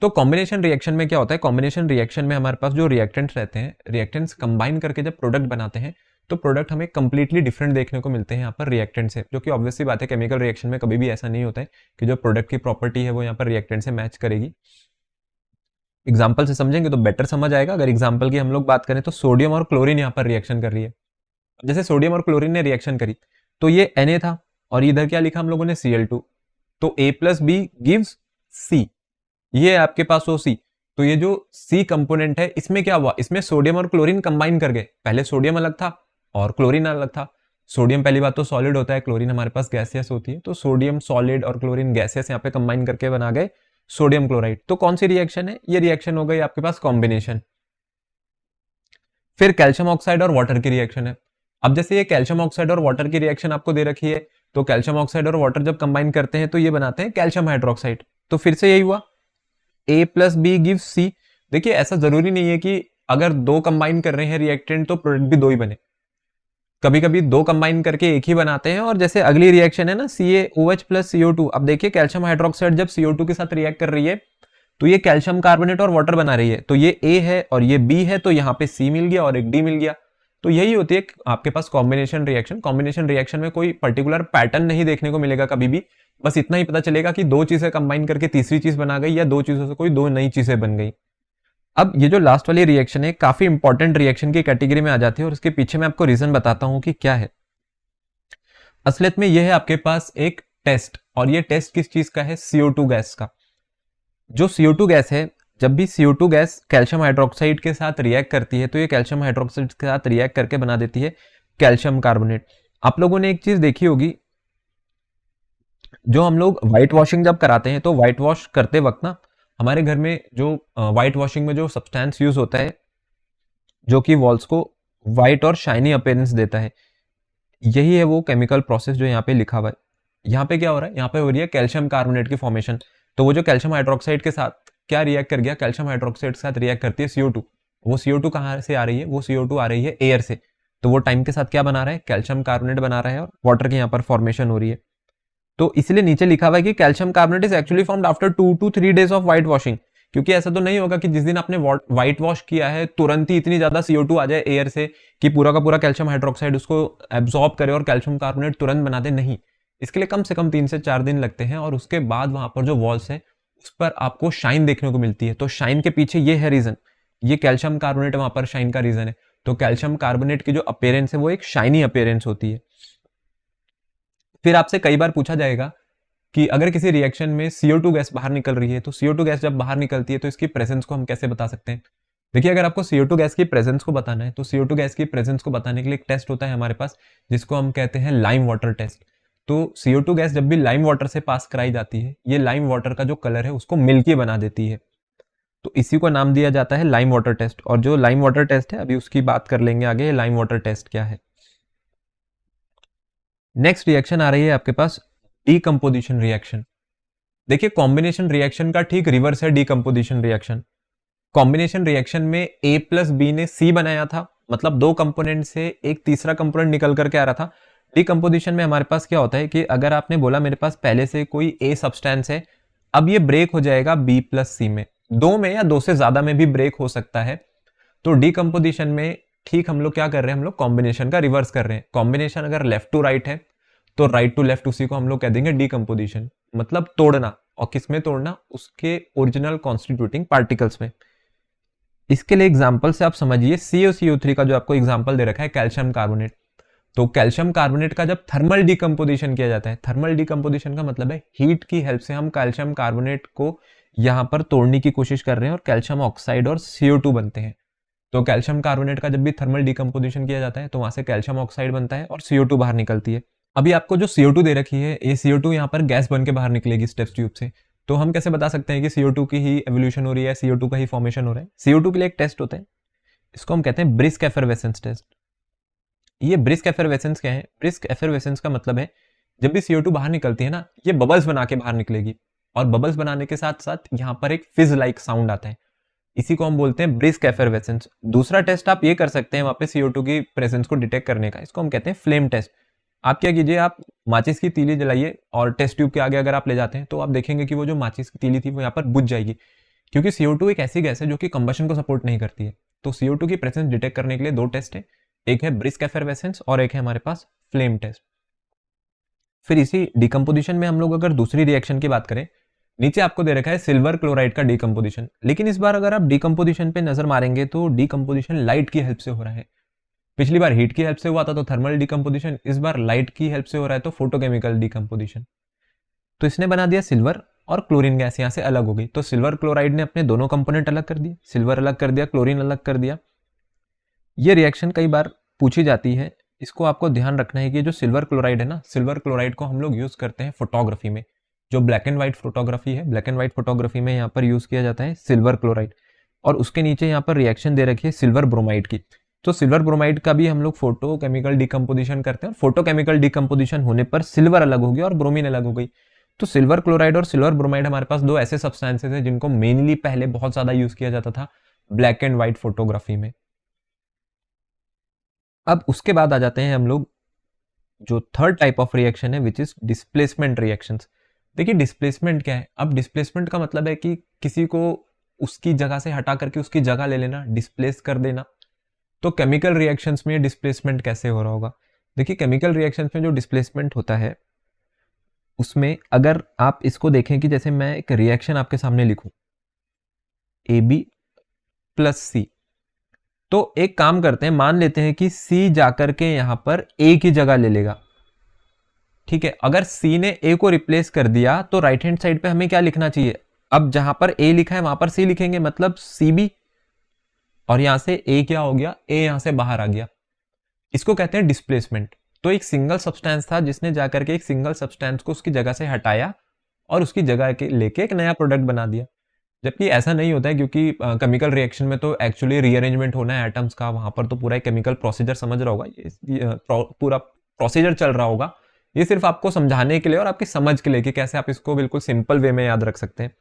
तो कॉम्बिनेशन रिएक्शन में क्या होता है, कॉम्बिनेशन रिएक्शन में हमारे पास जो रिएक्टेंट्स रहते हैं, रिएक्टेंट्स कंबाइन करके जब प्रोडक्ट बनाते हैं तो प्रोडक्ट हमें कंप्लीटली डिफरेंट देखने को मिलते हैं यहाँ पर रिएक्टेंट से, जो कि ऑब्वियसली बात है केमिकल रिएक्शन में कभी भी ऐसा नहीं होता है कि जो प्रोडक्ट की प्रॉपर्टी है वो यहाँ पर रिएक्टेंट से मैच करेगी। एग्जाम्पल से समझेंगे तो बेटर समझ आएगा। अगर एग्जाम्पल की हम लोग बात करें तो सोडियम और क्लोरीन यहाँ पर रिएक्शन कर रही है। जैसे सोडियम और क्लोरीन ने रिएक्शन करी तो ये Na था और इधर क्या लिखा हम लोगों ने Cl2, तो A plus B gives C, ये है आपके पास OC। तो ये जो C कंपोनेंट है इसमें क्या हुआ, इसमें सोडियम और क्लोरीन कंबाइन कर गए। पहले सोडियम अलग था और क्लोरीन अलग था। सोडियम पहली बात तो सॉलिड होता है, क्लोरीन हमारे पास गैसियस होती है, तो सोडियम सॉलिड और क्लोरीन गैसियस यहाँ पे कंबाइन करके बना गए सोडियम क्लोराइड। तो कौन सी रिएक्शन है, ये रिएक्शन हो गई आपके पास कॉम्बिनेशन। फिर कैल्शियम ऑक्साइड और वाटर की रिएक्शन है। अब जैसे ये कैल्शियम ऑक्साइड और वाटर की रिएक्शन आपको दे रखी है, तो कैल्शियम ऑक्साइड और वाटर जब कंबाइन करते हैं तो ये बनाते हैं कैल्शियम हाइड्रोक्साइड। तो फिर से यही हुआ, A plus B gives C. देखिए ऐसा जरूरी नहीं है कि अगर दो कंबाइन कर रहे हैं रिएक्टेंट तो प्रोडक्ट भी दो ही बने, कभी कभी दो कंबाइन करके एक ही बनाते हैं। और जैसे अगली रिएक्शन है ना CaOH प्लस CO2, अब देखिए कैल्शियम हाइड्रोक्साइड जब CO2 के साथ रिएक्ट कर रही है तो ये कैल्शियम कार्बोनेट और वाटर बना रही है, तो ये A है और ये B है, तो यहाँ पे C मिल गया और एक D मिल गया। तो यही होती है आपके पास कॉम्बिनेशन रिएक्शन। कॉम्बिनेशन रिएक्शन में कोई पर्टिकुलर पैटर्न नहीं देखने को मिलेगा कभी भी, बस इतना ही पता चलेगा कि दो चीजें कंबाइन करके तीसरी चीज बना गई या दो चीजों से कोई दो नई चीजें बन गई। अब ये जो लास्ट वाली रिएक्शन है काफी इंपॉर्टेंट रिएक्शन की कैटेगरी में आ जाती है और उसके पीछे मैं आपको रीजन बताता हूं कि क्या है। असलियत में यह है आपके पास एक टेस्ट, और ये टेस्ट किस चीज का है, CO2 गैस का। जो CO2 गैस है, जब भी CO2 गैस कैल्शियम हाइड्रोक्साइड के साथ रिएक्ट करती है तो ये कैल्शियम हाइड्रोक्साइड के साथ रिएक्ट करके बना देती है कैल्शियम कार्बोनेट। आप लोगों ने एक चीज देखी होगी, जो हम लोग व्हाइट वॉशिंग जब कराते हैं तो व्हाइट वॉश करते वक्त ना हमारे घर में जो व्हाइट वॉशिंग में जो सब्सटेंस यूज होता है जो कि वॉल्स को व्हाइट और शाइनी अपीयरेंस देता है, यही है वो केमिकल प्रोसेस जो यहाँ पे लिखा हुआ है। यहाँ पे क्या हो रहा है, यहाँ पे हो रही है कैल्शियम कार्बोनेट की फॉर्मेशन। तो वो जो कैल्शियम हाइड्रोक्साइड के साथ क्या रिएक्ट कर गया, कैल्शियम हाइड्रोक्साइड के साथ रिएक्ट करती है CO2। वो CO2 कहाँ से आ रही है, वो CO2 आ रही है एयर से। तो वो टाइम के साथ क्या बना रहा है, कैल्शियम कार्बोनेट बना रहा है और वाटर की यहाँ पर फॉर्मेशन हो रही है। तो इसलिए नीचे लिखा हुआ है कि calcium carbonate is actually formed after 2 to 3 days of white washing. क्योंकि ऐसा तो नहीं होगा कि जिस दिन आपने व्हाइट वॉश किया है तुरंत ही इतनी ज्यादा CO2 आ जाए एयर से कि पूरा का पूरा कैल्शियम हाइड्रोक्साइड उसको एब्जॉर्ब करे और कैल्शियम कार्बोनेट तुरंत बना दे, नहीं। इसके लिए कम से कम 3 से 4 दिन लगते हैं और उसके बाद वहां पर जो वॉल्स है उस पर आपको शाइन देखने को मिलती है। तो शाइन के पीछे ये है रीजन, ये कैल्शियम कार्बोनेट वहां पर शाइन का रीजन है। तो कैल्शियम कार्बोनेट की जो अपीयरेंस है वो एक शाइनी अपीयरेंस होती है। फिर आपसे कई बार पूछा जाएगा कि अगर किसी रिएक्शन में CO2 गैस बाहर निकल रही है तो CO2 गैस जब बाहर निकलती है तो इसकी प्रेजेंस को हम कैसे बता सकते हैं। देखिए अगर आपको CO2 गैस की प्रेजेंस को बताना है तो CO2 गैस की प्रेजेंस को बताने के लिए एक टेस्ट होता है हमारे पास जिसको हम कहते हैं लाइम वाटर टेस्ट। तो CO2 गैस जब भी लाइम वाटर से पास कराई जाती है, ये लाइम वाटर का जो कलर है उसको मिल्की बना देती है, तो इसी को नाम दिया जाता है लाइम वाटर टेस्ट। और जो लाइम वाटर टेस्ट है अभी उसकी बात कर लेंगे आगे, लाइम वाटर टेस्ट क्या है। नेक्स्ट रिएक्शन आ रही है आपके पास डीकंपोजिशन रिएक्शन। देखिए कॉम्बिनेशन रिएक्शन का ठीक रिवर्स है डीकंपोजिशन रिएक्शन। कॉम्बिनेशन रिएक्शन में A प्लस बी ने C बनाया था, मतलब दो कंपोनेंट से एक तीसरा कंपोनेंट निकल करके आ रहा था। डीकंपोजिशन में हमारे पास क्या होता है कि अगर आपने बोला मेरे पास पहले से कोई A सब्सटेंस है, अब ये ब्रेक हो जाएगा B प्लस C में, दो में या दो से ज्यादा में भी ब्रेक हो सकता है। तो डीकंपोजिशन में ठीक हम लोग क्या कर रहे हैं, हम लोग कॉम्बिनेशन का रिवर्स कर रहे हैं। कॉम्बिनेशन अगर लेफ्ट टू राइट है तो राइट टू लेफ्ट उसी को हम लोग कह देंगे डीकंपोजिशन, मतलब तोड़ना। और किसमें तोड़ना, उसके ओरिजिनल कॉन्स्टिट्यूटिंग पार्टिकल्स में। इसके लिए एग्जांपल से आप समझिए CaCO3 का जो आपको एग्जांपल दे रखा है कैल्शियम कार्बोनेट। तो कैल्शियम कार्बोनेट का जब थर्मल डीकंपोजिशन किया जाता है, थर्मल डीकंपोजिशन का मतलब है हीट की हेल्प से हम कैल्शियम कार्बोनेट को यहां पर तोड़ने की कोशिश कर रहे हैं और कैल्शियम ऑक्साइड और CO2 बनते हैं। तो कैल्शियम कार्बोनेट का जब भी थर्मल डीकंपोजिशन किया जाता है तो वहां से कैल्शियम ऑक्साइड बनता है और CO2 बाहर निकलती है। अभी आपको जो CO2 दे रखी है, ये CO2 यहाँ पर गैस बन के बाहर निकलेगी स्टेप्स ट्यूब से। तो हम कैसे बता सकते हैं कि CO2 की ही एवोल्यूशन हो रही है, CO2 का ही फॉर्मेशन हो रहा है। CO2 के लिए एक टेस्ट होता है, इसको हम कहते हैं ब्रिस्क एफरवेसेंस टेस्ट। ये ब्रिस्क एफरवेसेंस क्या है, ब्रिस्क एफरवेसेंस का मतलब है जब भी CO2 बाहर निकलती है ना, ये बबल्स बना के बाहर निकलेगी, और बबल्स बनाने के साथ साथ यहाँ पर एक फिज लाइक साउंड आता है, इसी को हम बोलते हैं ब्रिस्क एफरवेसेंस। दूसरा टेस्ट आप ये कर सकते हैं वहाँ पे CO2 की प्रेजेंस को डिटेक्ट करने का, इसको हम कहते हैं फ्लेम टेस्ट। आप क्या कीजिए, आप माचिस की तीली जलाइए और टेस्ट ट्यूब के आगे अगर आप ले जाते हैं तो आप देखेंगे कि वो जो माचिस की तीली थी वो यहाँ पर बुझ जाएगी, क्योंकि CO2 एक ऐसी गैस है जो कि कंबशन को सपोर्ट नहीं करती है। तो CO2 की प्रेजेंस डिटेक्ट करने के लिए दो टेस्ट है, एक है ब्रिस्क एफरवेसेंस और एक है हमारे पास फ्लेम टेस्ट। फिर इसी डिकम्पोजिशन में हम लोग अगर दूसरी रिएक्शन की बात करें, नीचे आपको दे रखा है सिल्वर क्लोराइड का डिकम्पोजिशन, लेकिन इस बार अगर आप डिकम्पोजिशन पे नजर मारेंगे तो डिकम्पोजिशन लाइट की हेल्प से हो रहा है। पिछली बार हीट की हेल्प से हुआ था तो थर्मल डिकम्पोजिशन, इस बार लाइट की हेल्प से हो रहा है तो फोटोकेमिकल डिकम्पोजिशन। तो इसने बना दिया सिल्वर और क्लोरीन गैस यहाँ से अलग हो गई, तो सिल्वर क्लोराइड ने अपने दोनों कंपोनेंट अलग कर दिए, सिल्वर अलग कर दिया, क्लोरीन अलग कर दिया। ये रिएक्शन कई बार पूछी जाती है, इसको आपको ध्यान रखना है कि जो सिल्वर क्लोराइड है ना, सिल्वर क्लोराइड को हम लोग यूज करते हैं फोटोग्राफी में, जो ब्लैक एंड व्हाइट फोटोग्राफी है, ब्लैक एंड व्हाइट फोटोग्राफी में यहाँ पर यूज किया जाता है सिल्वर क्लोराइड। और उसके नीचे यहाँ पर रिएक्शन दे रखी है सिल्वर ब्रोमाइड की, तो सिल्वर ब्रोमाइड का भी हम लोग फोटो केमिकल डिकम्पोजिशन करते हैं, और फोटो केमिकल डिकम्पोजिशन होने पर सिल्वर अलग हो गया और ब्रोमीन अलग हो गई। तो सिल्वर क्लोराइड और सिल्वर ब्रोमाइड हमारे पास दो ऐसे सब्सटेंसेस हैं जिनको मेनली पहले बहुत ज्यादा यूज किया जाता था ब्लैक एंड व्हाइट फोटोग्राफी में। अब उसके बाद आ जाते हैं हम लोग जो थर्ड टाइप ऑफ रिएक्शन है, विच इज डिस्प्लेसमेंट रिएक्शंस। देखिए डिस्प्लेसमेंट क्या है, अब डिस्प्लेसमेंट का मतलब है कि किसी को उसकी जगह से हटा करके उसकी जगह ले लेना, डिस्प्लेस कर देना। तो केमिकल रिएक्शंस में डिस्प्लेसमेंट कैसे हो रहा होगा? देखिए केमिकल रिएक्शंस में जो डिस्प्लेसमेंट होता है उसमें अगर आप इसको देखें कि जैसे मैं एक रिएक्शन आपके सामने लिखूं AB + C, तो एक काम करते हैं, मान लेते हैं कि C जाकर के यहां पर A की जगह ले लेगा, ठीक है। अगर C ने A को रिप्लेस कर दिया तो राइट हैंड साइड पे हमें क्या लिखना चाहिए? अब जहां पर A लिखा है वहां पर C लिखेंगे, मतलब CB, और यहां से A क्या हो गया, A यहां से बाहर आ गया। इसको कहते हैं डिस्प्लेसमेंट। तो एक सिंगल सब्सटेंस था जिसने जाकर के एक सिंगल सब्सटेंस को उसकी जगह से हटाया और उसकी जगह के लेके एक नया प्रोडक्ट बना दिया। जबकि ऐसा नहीं होता है, क्योंकि केमिकल रिएक्शन में तो एक्चुअली रीअरेंजमेंट होना है एटम्स का, वहां पर तो पूरा एक केमिकल प्रोसीजर समझ रहा होगा, ये पूरा प्रोसीजर चल रहा होगा। ये सिर्फ आपको समझाने के लिए और आपकी समझ के लिए कि कैसे आप इसको बिल्कुल सिंपल वे में याद रख सकते हैं।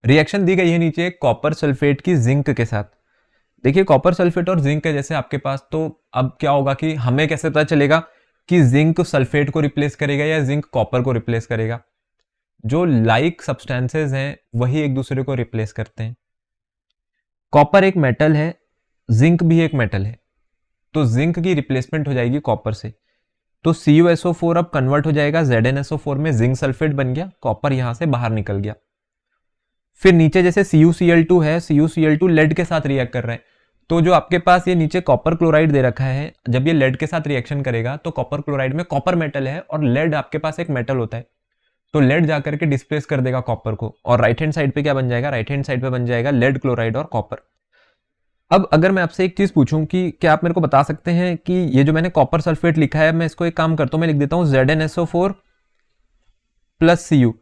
रिएक्शन दी गई है नीचे कॉपर सल्फेट की जिंक के साथ। देखिए कॉपर सल्फेट और जिंक है जैसे आपके पास, तो अब क्या होगा कि हमें कैसे पता चलेगा कि जिंक सल्फेट को रिप्लेस करेगा या जिंक कॉपर को रिप्लेस करेगा? जो लाइक सब्सटेंसेस हैं वही एक दूसरे को रिप्लेस करते हैं। कॉपर एक मेटल है, जिंक भी एक मेटल है, तो जिंक की रिप्लेसमेंट हो जाएगी कॉपर से, तो CuSO4 अब कन्वर्ट हो जाएगा ZnSO4 में, जिंक सल्फेट बन गया, कॉपर यहां से बाहर निकल गया। फिर नीचे जैसे CuCl2 है, CuCl2 लेड के साथ रिएक्ट कर रहे हैं, तो जो आपके पास ये नीचे कॉपर क्लोराइड दे रखा है, जब ये लेड के साथ रिएक्शन करेगा तो कॉपर क्लोराइड में कॉपर मेटल है और लेड आपके पास एक मेटल होता है, तो लेड जाकर के डिस्प्लेस कर देगा कॉपर को, और राइट हैंड साइड पे क्या बन जाएगा, राइट हैंड साइड पे बन जाएगा लेड क्लोराइड और कॉपर। अब अगर मैं आपसे एक चीज पूछूं कि क्या आप मेरे को बता सकते हैं कि ये जो मैंने कॉपर सल्फेट लिखा है, मैं इसको एक काम करता हूं, मैं लिख देता हूं ZnSO4 + Cu,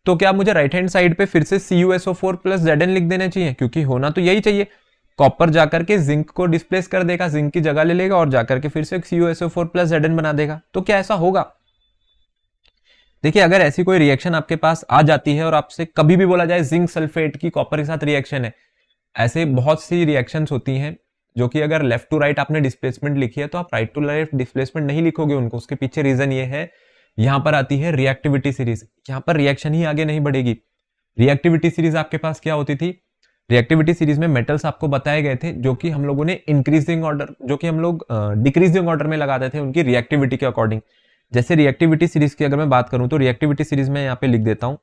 तो क्या मुझे राइट हैंड साइड पे फिर से CuSO4 + Zn लिख देना चाहिए? क्योंकि होना तो यही चाहिए, कॉपर जाकर के जिंक को डिस्प्लेस कर देगा, जिंक की जगह ले लेगा और जाकर के फिर से CuSO4 + Zn बना देगा। तो क्या ऐसा होगा? देखिए अगर ऐसी कोई रिएक्शन आपके पास आ जाती है और आपसे कभी भी बोला जाए जिंक सल्फेट की कॉपर के साथ रिएक्शन है, ऐसे बहुत सी रिएक्शंस होती हैं जो कि अगर लेफ्ट टू राइट आपने डिस्प्लेसमेंट लिखी है तो आप राइट टू लेफ्ट डिस्प्लेसमेंट नहीं लिखोगे उनको। उसके पीछे रीजन ये है, यहां पर आती है रिएक्टिविटी सीरीज, यहां पर रिएक्शन ही आगे नहीं बढ़ेगी। रिएक्टिविटी सीरीज आपके पास क्या होती थी? रिएक्टिविटी सीरीज में मेटल्स आपको बताए गए थे जो कि हम लोगों ने इंक्रीजिंग ऑर्डर, जो कि हम लोग डिक्रीजिंग ऑर्डर में लगाते थे उनकी रिएक्टिविटी के अकॉर्डिंग। जैसे रिएक्टिविटी सीरीज की अगर मैं बात करूं तो रिएक्टिविटी सीरीज में यहां पे लिख देता हूं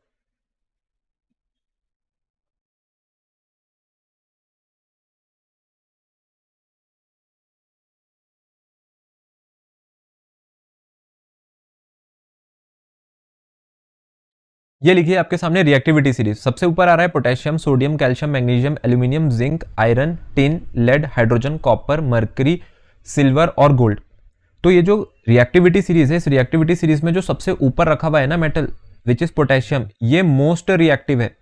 ये लिखिए आपके सामने रिएक्टिविटी सीरीज। सबसे ऊपर आ रहा है potassium, sodium, calcium, magnesium, aluminium, zinc, iron, tin, lead, hydrogen, copper, mercury, silver और गोल्ड। तो ये जो रिएक्टिविटी सीरीज है, इस रिएक्टिविटी सीरीज में जो सबसे ऊपर रखा हुआ है ना मेटल, विच इज पोटेशियम, ये मोस्ट रिएक्टिव है।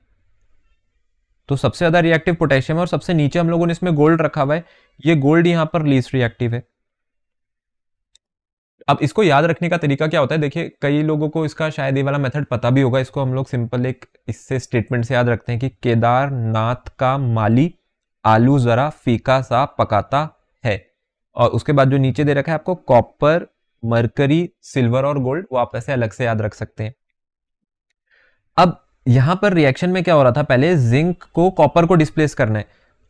तो सबसे ज्यादा रिएक्टिव पोटेशियम है और सबसे नीचे हम लोगों ने इसमें गोल्ड रखा हुआ है, ये गोल्ड यहां पर लीस्ट रिएक्टिव है। अब इसको याद रखने का तरीका क्या होता है, देखिए कई लोगों को इसका शायद ये वाला मेथड पता भी होगा। इसको हम लोग सिंपल एक इससे स्टेटमेंट से याद रखते हैं कि केदारनाथ का माली आलू जरा फीका सा पकाता है, और उसके बाद जो नीचे दे रखा है आपको कॉपर, मरकरी, सिल्वर और गोल्ड, वो आप ऐसे अलग से याद रख सकते हैं। अब यहां पर रिएक्शन में क्या हो रहा था, पहले जिंक को कॉपर को डिस्प्लेस करना है।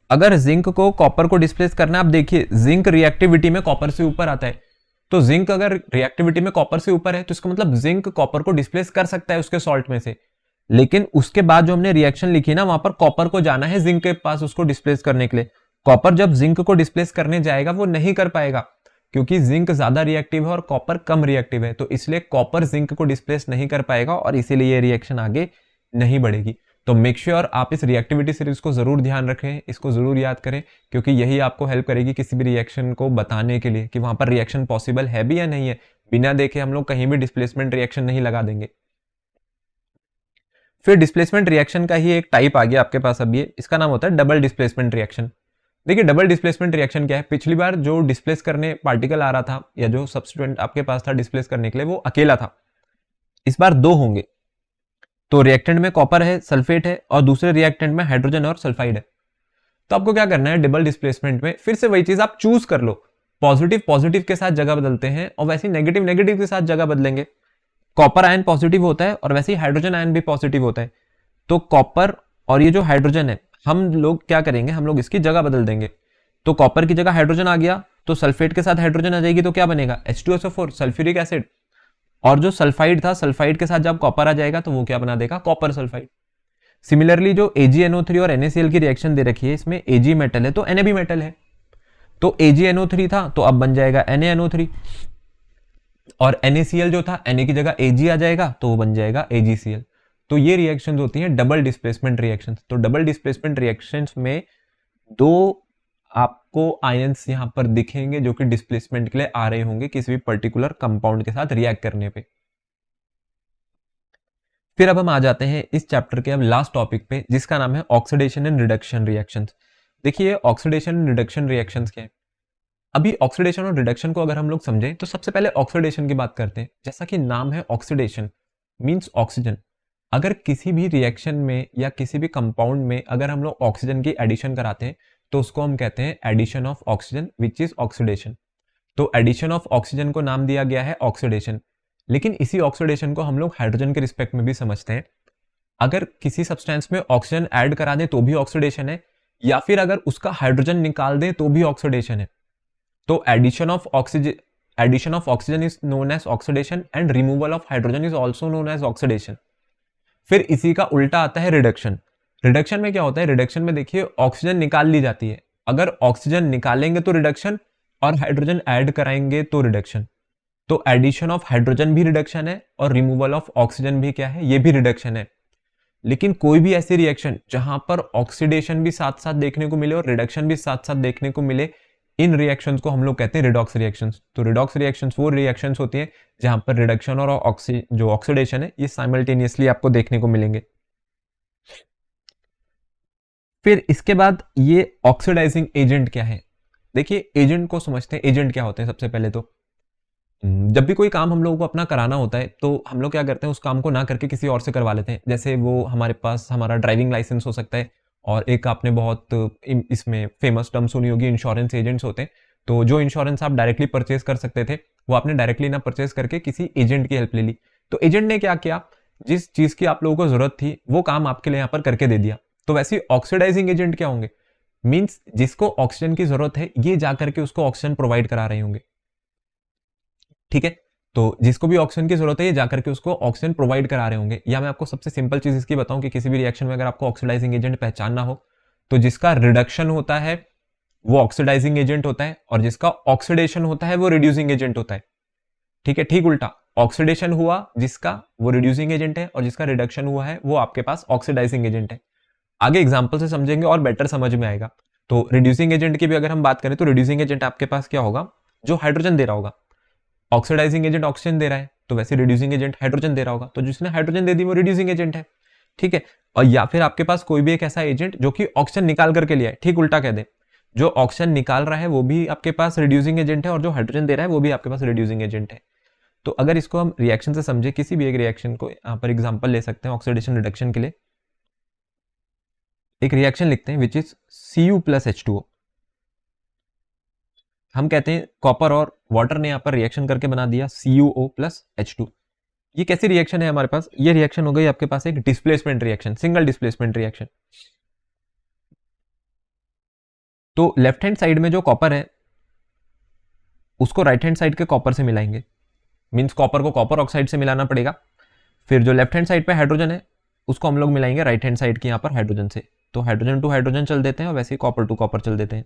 अगर जिंक को कॉपर को डिस्प्लेस करना है, आप देखिए जिंक रिएक्टिविटी में कॉपर से ऊपर आता है, तो जिंक अगर रिएक्टिविटी में कॉपर से ऊपर है तो इसका मतलब जिंक कॉपर को डिस्प्लेस कर सकता है उसके सॉल्ट में से। लेकिन उसके बाद जो हमने रिएक्शन लिखी ना, वहां पर कॉपर को जाना है जिंक के पास उसको डिस्प्लेस करने के लिए। कॉपर जब जिंक को डिस्प्लेस करने जाएगा वो नहीं कर पाएगा, क्योंकि जिंक ज्यादा रिएक्टिव है और कॉपर कम रिएक्टिव है, तो इसलिए कॉपर जिंक को डिस्प्लेस नहीं कर पाएगा और इसीलिए ये रिएक्शन आगे नहीं बढ़ेगी। तो मेक श्योर आप इस रिएक्टिविटी सीरीज को जरूर ध्यान रखें, इसको जरूर याद करें, क्योंकि यही आपको हेल्प करेगी किसी भी रिएक्शन को बताने के लिए कि वहां पर रिएक्शन पॉसिबल है भी या नहीं है। बिना देखे हम लोग कहीं भी डिस्प्लेसमेंट रिएक्शन नहीं लगा देंगे। फिर डिस्प्लेसमेंट रिएक्शन का ही एक टाइप आ गया आपके पास अब ये, इसका नाम होता है डबल डिस्प्लेसमेंट रिएक्शन। देखिए डबल डिस्प्लेसमेंट रिएक्शन क्या है, पिछली बार जो डिस्प्लेस करने पार्टिकल आ रहा था या जो सब्स्टिट्यूएंट आपके पास था डिस्प्लेस करने के लिए वो अकेला था, इस बार दो होंगे। तो रिएक्टेंट में कॉपर है, सल्फेट है, और दूसरे रिएक्टेंट में हाइड्रोजन और सल्फाइड है। तो आपको क्या करना है, डबल डिस्प्लेसमेंट में फिर से वही चीज आप चूज कर लो, पॉजिटिव पॉजिटिव के साथ जगह बदलते हैं और वैसे ही नेगेटिव नेगेटिव के साथ जगह बदलेंगे। कॉपर आयन पॉजिटिव होता है और वैसे ही हाइड्रोजन आयन भी पॉजिटिव होता है, तो कॉपर और ये जो हाइड्रोजन है हम लोग क्या करेंगे, हम लोग इसकी जगह बदल देंगे। तो कॉपर की जगह हाइड्रोजन आ गया, तो सल्फेट के साथ हाइड्रोजन आ जाएगी, तो क्या बनेगा H2SO4 सल्फ्यूरिक एसिड। और जो सल्फाइड था, सल्फाइड के साथ जब कॉपर आ जाएगा तो वो क्या बना देगा, कॉपर सल्फाइड। सिमिलरली जो AgNO3 और NaCl की रिएक्शन दे रखी है, इसमें Ag मेटल है तो Na भी मेटल है, तो AgNO3 था तो अब बन जाएगा NaNO3, और NaCl जो था Na की जगह Ag आ जाएगा तो वो बन जाएगा AgCl। तो ये रिएक्शंस होती हैं डबल डिस्प्लेसमेंट रिएक्शंस। तो डबल डिस्प्लेसमेंट रिएक्शंस में दो आपको आयंस यहां पर दिखेंगे जो कि डिस्प्लेसमेंट के लिए आ रहे होंगे किसी भी पर्टिकुलर कंपाउंड के साथ रिएक्ट करने पे। फिर अब हम आ जाते हैं इस चैप्टर के अब लास्ट टॉपिक पे, जिसका नाम है ऑक्सीडेशन एंड रिडक्शन रिएक्शंस। देखिए ऑक्सीडेशन एंड रिडक्शन रिएक्शंस क्या है। अभी ऑक्सीडेशन और रिडक्शन को अगर हम लोग समझें तो सबसे पहले ऑक्सीडेशन की बात करते हैं। जैसा कि नाम है ऑक्सीडेशन मींस ऑक्सीजन। अगर किसी भी रिएक्शन में या किसी भी कंपाउंड में अगर हम लोग ऑक्सीजन की एडिशन कराते हैं तो उसको हम कहते हैं addition of oxygen, which is oxidation. तो एडिशन ऑफ ऑक्सीजन को नाम दिया गया है ऑक्सीडेशन। लेकिन इसी ऑक्सीडेशन को हम लोग हाइड्रोजन के रिस्पेक्ट में भी समझते हैं। अगर किसी सब्सटेंस में ऑक्सीजन ऐड करा दें तो भी ऑक्सीडेशन है, या फिर अगर उसका हाइड्रोजन निकाल दें तो भी ऑक्सीडेशन है। तो addition of oxygen is known as oxidation and removal of hydrogen is also known as oxidation. फिर इसी का उल्टा आता है रिडक्शन। रिडक्शन में क्या होता है, रिडक्शन में देखिए ऑक्सीजन निकाल ली जाती है। अगर ऑक्सीजन निकालेंगे तो रिडक्शन, और हाइड्रोजन ऐड कराएंगे तो रिडक्शन। तो एडिशन ऑफ हाइड्रोजन भी रिडक्शन है और रिमूवल ऑफ ऑक्सीजन भी क्या है, ये भी रिडक्शन है। लेकिन कोई भी ऐसी रिएक्शन जहां पर ऑक्सीडेशन भी साथ साथ देखने को मिले और रिडक्शन भी साथ साथ देखने को मिले, इन रिएक्शंस को हम लोग कहते हैं रिडॉक्स रिएक्शंस। तो रिडॉक्स रिएक्शंस वो रिएक्शंस होती हैं जहां पर रिडक्शन और जो ऑक्सीडेशन है ये साइमल्टेनियसली आपको देखने को मिलेंगे। फिर इसके बाद ये ऑक्सीडाइजिंग एजेंट क्या है। देखिए एजेंट को समझते हैं, एजेंट क्या होते हैं। सबसे पहले तो जब भी कोई काम हम लोगों को अपना कराना होता है तो हम लोग क्या करते हैं, उस काम को ना करके किसी और से करवा लेते हैं। जैसे वो हमारे पास हमारा ड्राइविंग लाइसेंस हो सकता है, और एक आपने बहुत इसमें फेमस टर्म सुनी होगी, इंश्योरेंस एजेंट्स होते हैं। तो जो इंश्योरेंस आप डायरेक्टली परचेज कर सकते थे वो आपने डायरेक्टली ना परचेज करके किसी एजेंट की हेल्प ले ली। तो एजेंट ने क्या किया, जिस चीज की आप लोगों को जरूरत थी वो काम आपके लिए यहाँ पर करके दे दिया। तो वैसे ऑक्सीडाइजिंग एजेंट क्या होंगे, मीन्स जिसको ऑक्सीजन की जरूरत है ये जाकर के उसको ऑक्सीजन प्रोवाइड करा रहे होंगे। ठीक है, तो जिसको भी ऑक्सीजन की जरूरत है ये जाकर के उसको ऑक्सीजन प्रोवाइड करा रहे होंगे। या मैं आपको सबसे सिंपल चीज इसकी बताऊं कि किसी भी रिएक्शन में अगर आपको ऑक्सीडाइजिंग एजेंट पहचानना हो तो जिसका रिडक्शन होता है वो ऑक्सीडाइजिंग एजेंट होता है, और जिसका ऑक्सीडेशन होता है वो रिड्यूसिंग एजेंट होता है। ठीक है, ठीक उल्टा, ऑक्सीडेशन हुआ जिसका वो रिड्यूसिंग एजेंट है, और जिसका रिडक्शन हुआ है वो आपके पास ऑक्सीडाइजिंग एजेंट है। आगे एग्जाम्पल से समझेंगे और बेटर समझ में आएगा। तो रिड्यूसिंग एजेंट की भी अगर हम बात करें तो रिड्यूसिंग एजेंट आपके पास क्या होगा, जो हाइड्रोजन दे रहा होगा। ऑक्सीडाइजिंग एजेंट ऑक्सीजन दे रहा है तो वैसे रिड्यूसिंग एजेंट हाइड्रोजन दे रहा होगा, तो जिसने हाइड्रोजन दे दी वो रिड्यूसिंग एजेंट है। ठीक है, और या फिर आपके पास कोई भी एक ऐसा एजेंट जो कि ऑक्सीजन निकाल करके लिया है, ठीक उल्टा कह दे, जो ऑक्सीजन निकाल रहा है वो भी आपके पास रिड्यूसिंग एजेंट है और जो हाइड्रोजन दे रहा है वो भी आपके पास रिड्यूसिंग एजेंट है। तो अगर इसको हम रिएक्शन से समझे, किसी भी एक रिएक्शन को यहाँ पर एग्जांपल ले सकते हैं ऑक्सीडेशन रिडक्शन के लिए। एक रिएक्शन लिखते हैं which is Cu plus H2O। हम कहते हैं कॉपर और वाटर ने यहाँ पर रिएक्शन करके बना दिया CuO प्लस H2। ये कैसी रिएक्शन है हमारे पास? ये रिएक्शन हो गई आपके पास एक displacement reaction, single displacement reaction. तो लेफ्ट हैंड साइड में जो कॉपर है उसको राइट हैंड साइड के कॉपर से मिलाएंगे, मींस कॉपर को कॉपर ऑक्साइड से मिलाना पड़ेगा। फिर जो लेफ्ट हैंड साइड पे हाइड्रोजन है उसको हम लोग मिलाएंगे राइट हैंड साइड की यहाँ पर हाइड्रोजन से। तो हाइड्रोजन टू हाइड्रोजन चल देते हैं और वैसे ही कॉपर टू कॉपर चल देते हैं।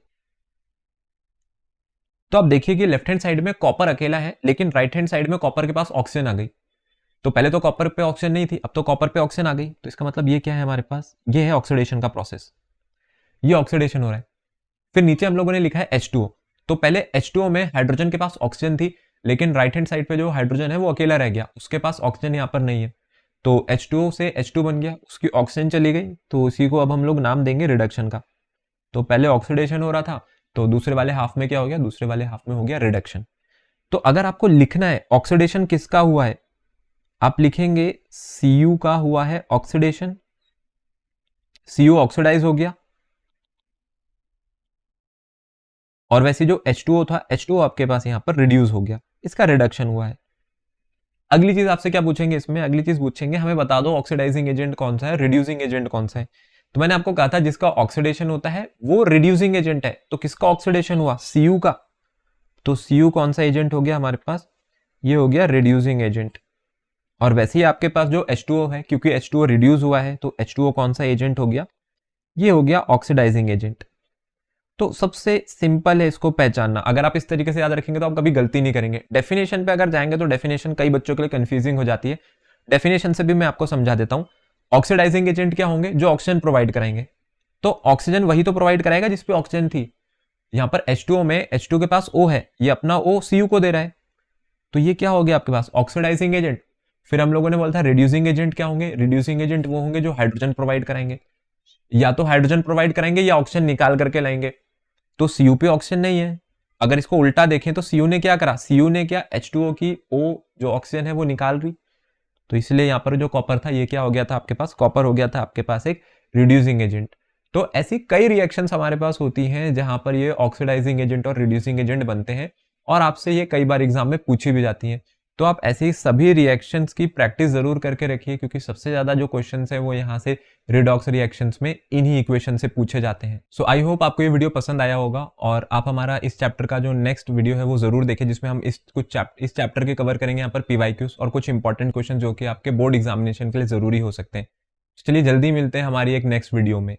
तो आप देखिए कि लेफ्ट हैंड साइड में कॉपर अकेला है, लेकिन राइट हैंड साइड में कॉपर के पास ऑक्सीजन आ गई। तो पहले तो कॉपर पे ऑक्सीजन नहीं थी, अब तो कॉपर पे ऑक्सीजन आ गई। तो इसका मतलब ये क्या है हमारे पास? ये है ऑक्सीडेशन का प्रोसेस, ये ऑक्सीडेशन हो रहा है। फिर नीचे हम लोगों ने लिखा है H2O। तो पहले H2O में हाइड्रोजन के पास ऑक्सीजन थी, लेकिन राइट हैंड साइड पे जो हाइड्रोजन है वो अकेला रह गया, उसके पास ऑक्सीजन यहाँ पर नहीं है। तो H2O से H2 बन गया, उसकी ऑक्सीजन चली गई, तो इसी को अब हम लोग नाम देंगे रिडक्शन का। तो पहले ऑक्सीडेशन हो रहा था, तो दूसरे वाले हाफ में क्या हो गया? दूसरे वाले हाफ में हो गया रिडक्शन। तो अगर आपको लिखना है ऑक्सीडेशन किसका हुआ है, आप लिखेंगे Cu का हुआ है ऑक्सीडेशन, Cu ऑक्सीडाइज हो गया, और वैसे जो H2O था, H2O आपके पास यहां पर रिड्यूस हो गया, इसका रिडक्शन हुआ है। अगली चीज आपसे क्या पूछेंगे इसमें? अगली चीज पूछेंगे हमें बता दो ऑक्सीडाइजिंग एजेंट कौन सा है, रिड्यूसिंग एजेंट कौन सा है। तो मैंने आपको कहा था जिसका ऑक्सीडेशन होता है वो रिड्यूसिंग एजेंट है। तो किसका ऑक्सीडेशन हुआ? Cu का। तो Cu कौन सा एजेंट हो गया हमारे पास? ये हो गया रिड्यूसिंग एजेंट। और वैसे ही आपके पास जो H2O है, क्योंकि H2O रिड्यूस हुआ है, तो H2O कौन सा एजेंट हो गया? ये हो गया ऑक्सीडाइजिंग एजेंट। तो सबसे सिंपल है इसको पहचानना। अगर आप इस तरीके से याद रखेंगे तो आप कभी गलती नहीं करेंगे। डेफिनेशन पे अगर जाएंगे तो डेफिनेशन कई बच्चों के लिए कंफ्यूजिंग हो जाती है। डेफिनेशन से भी मैं आपको समझा देता हूं। ऑक्सीडाइजिंग एजेंट क्या होंगे? जो ऑक्सीजन प्रोवाइड कराएंगे। तो ऑक्सीजन वही तो प्रोवाइड कराएगा जिसपे ऑक्सीजन थी। यहां पर H2O में H2 के पास O है, ये अपना O Cu को दे रहा है, तो ये क्या हो गया आपके पास? Oxidising agent. फिर हम लोगों ने बोला था रिड्यूसिंग एजेंट क्या होंगे? रिड्यूसिंग एजेंट वो होंगे जो हाइड्रोजन प्रोवाइड कराएंगे, या तो हाइड्रोजन प्रोवाइड कराएंगे या ऑक्सीजन निकाल करके लाएंगे। तो Cu पे ऑक्सीजन नहीं है। अगर इसको उल्टा देखें तो Cu ने क्या करा? Cu ने क्या? H2O की O जो ऑक्सीजन है वो निकाल रही। तो इसलिए यहाँ पर जो कॉपर था ये क्या हो गया था आपके पास? कॉपर हो गया था आपके पास एक रिड्यूसिंग एजेंट। तो ऐसी कई रिएक्शंस हमारे पास होती हैं जहां पर ये ऑक्सीडाइजिंग एजेंट और रिड्यूसिंग एजेंट बनते हैं, और आपसे ये कई बार एग्जाम में पूछी भी जाती हैं। तो आप ऐसी सभी रिएक्शंस की प्रैक्टिस जरूर करके रखिए, क्योंकि सबसे ज्यादा जो क्वेश्चंस है वो यहाँ से रिडॉक्स रिएक्शंस में इन्हीं इक्वेशन से पूछे जाते हैं। सो आई होप आपको ये वीडियो पसंद आया होगा, और आप हमारा इस चैप्टर का जो नेक्स्ट वीडियो है वो जरूर देखें, जिसमें हम इस चैप्टर के कवर करेंगे यहाँ पर PYQs और कुछ इंपॉर्टेंट क्वेश्चन जो कि आपके बोर्ड एग्जामिनेशन के लिए जरूरी हो सकते हैं। चलिए जल्दी मिलते हैं हमारी एक नेक्स्ट वीडियो में।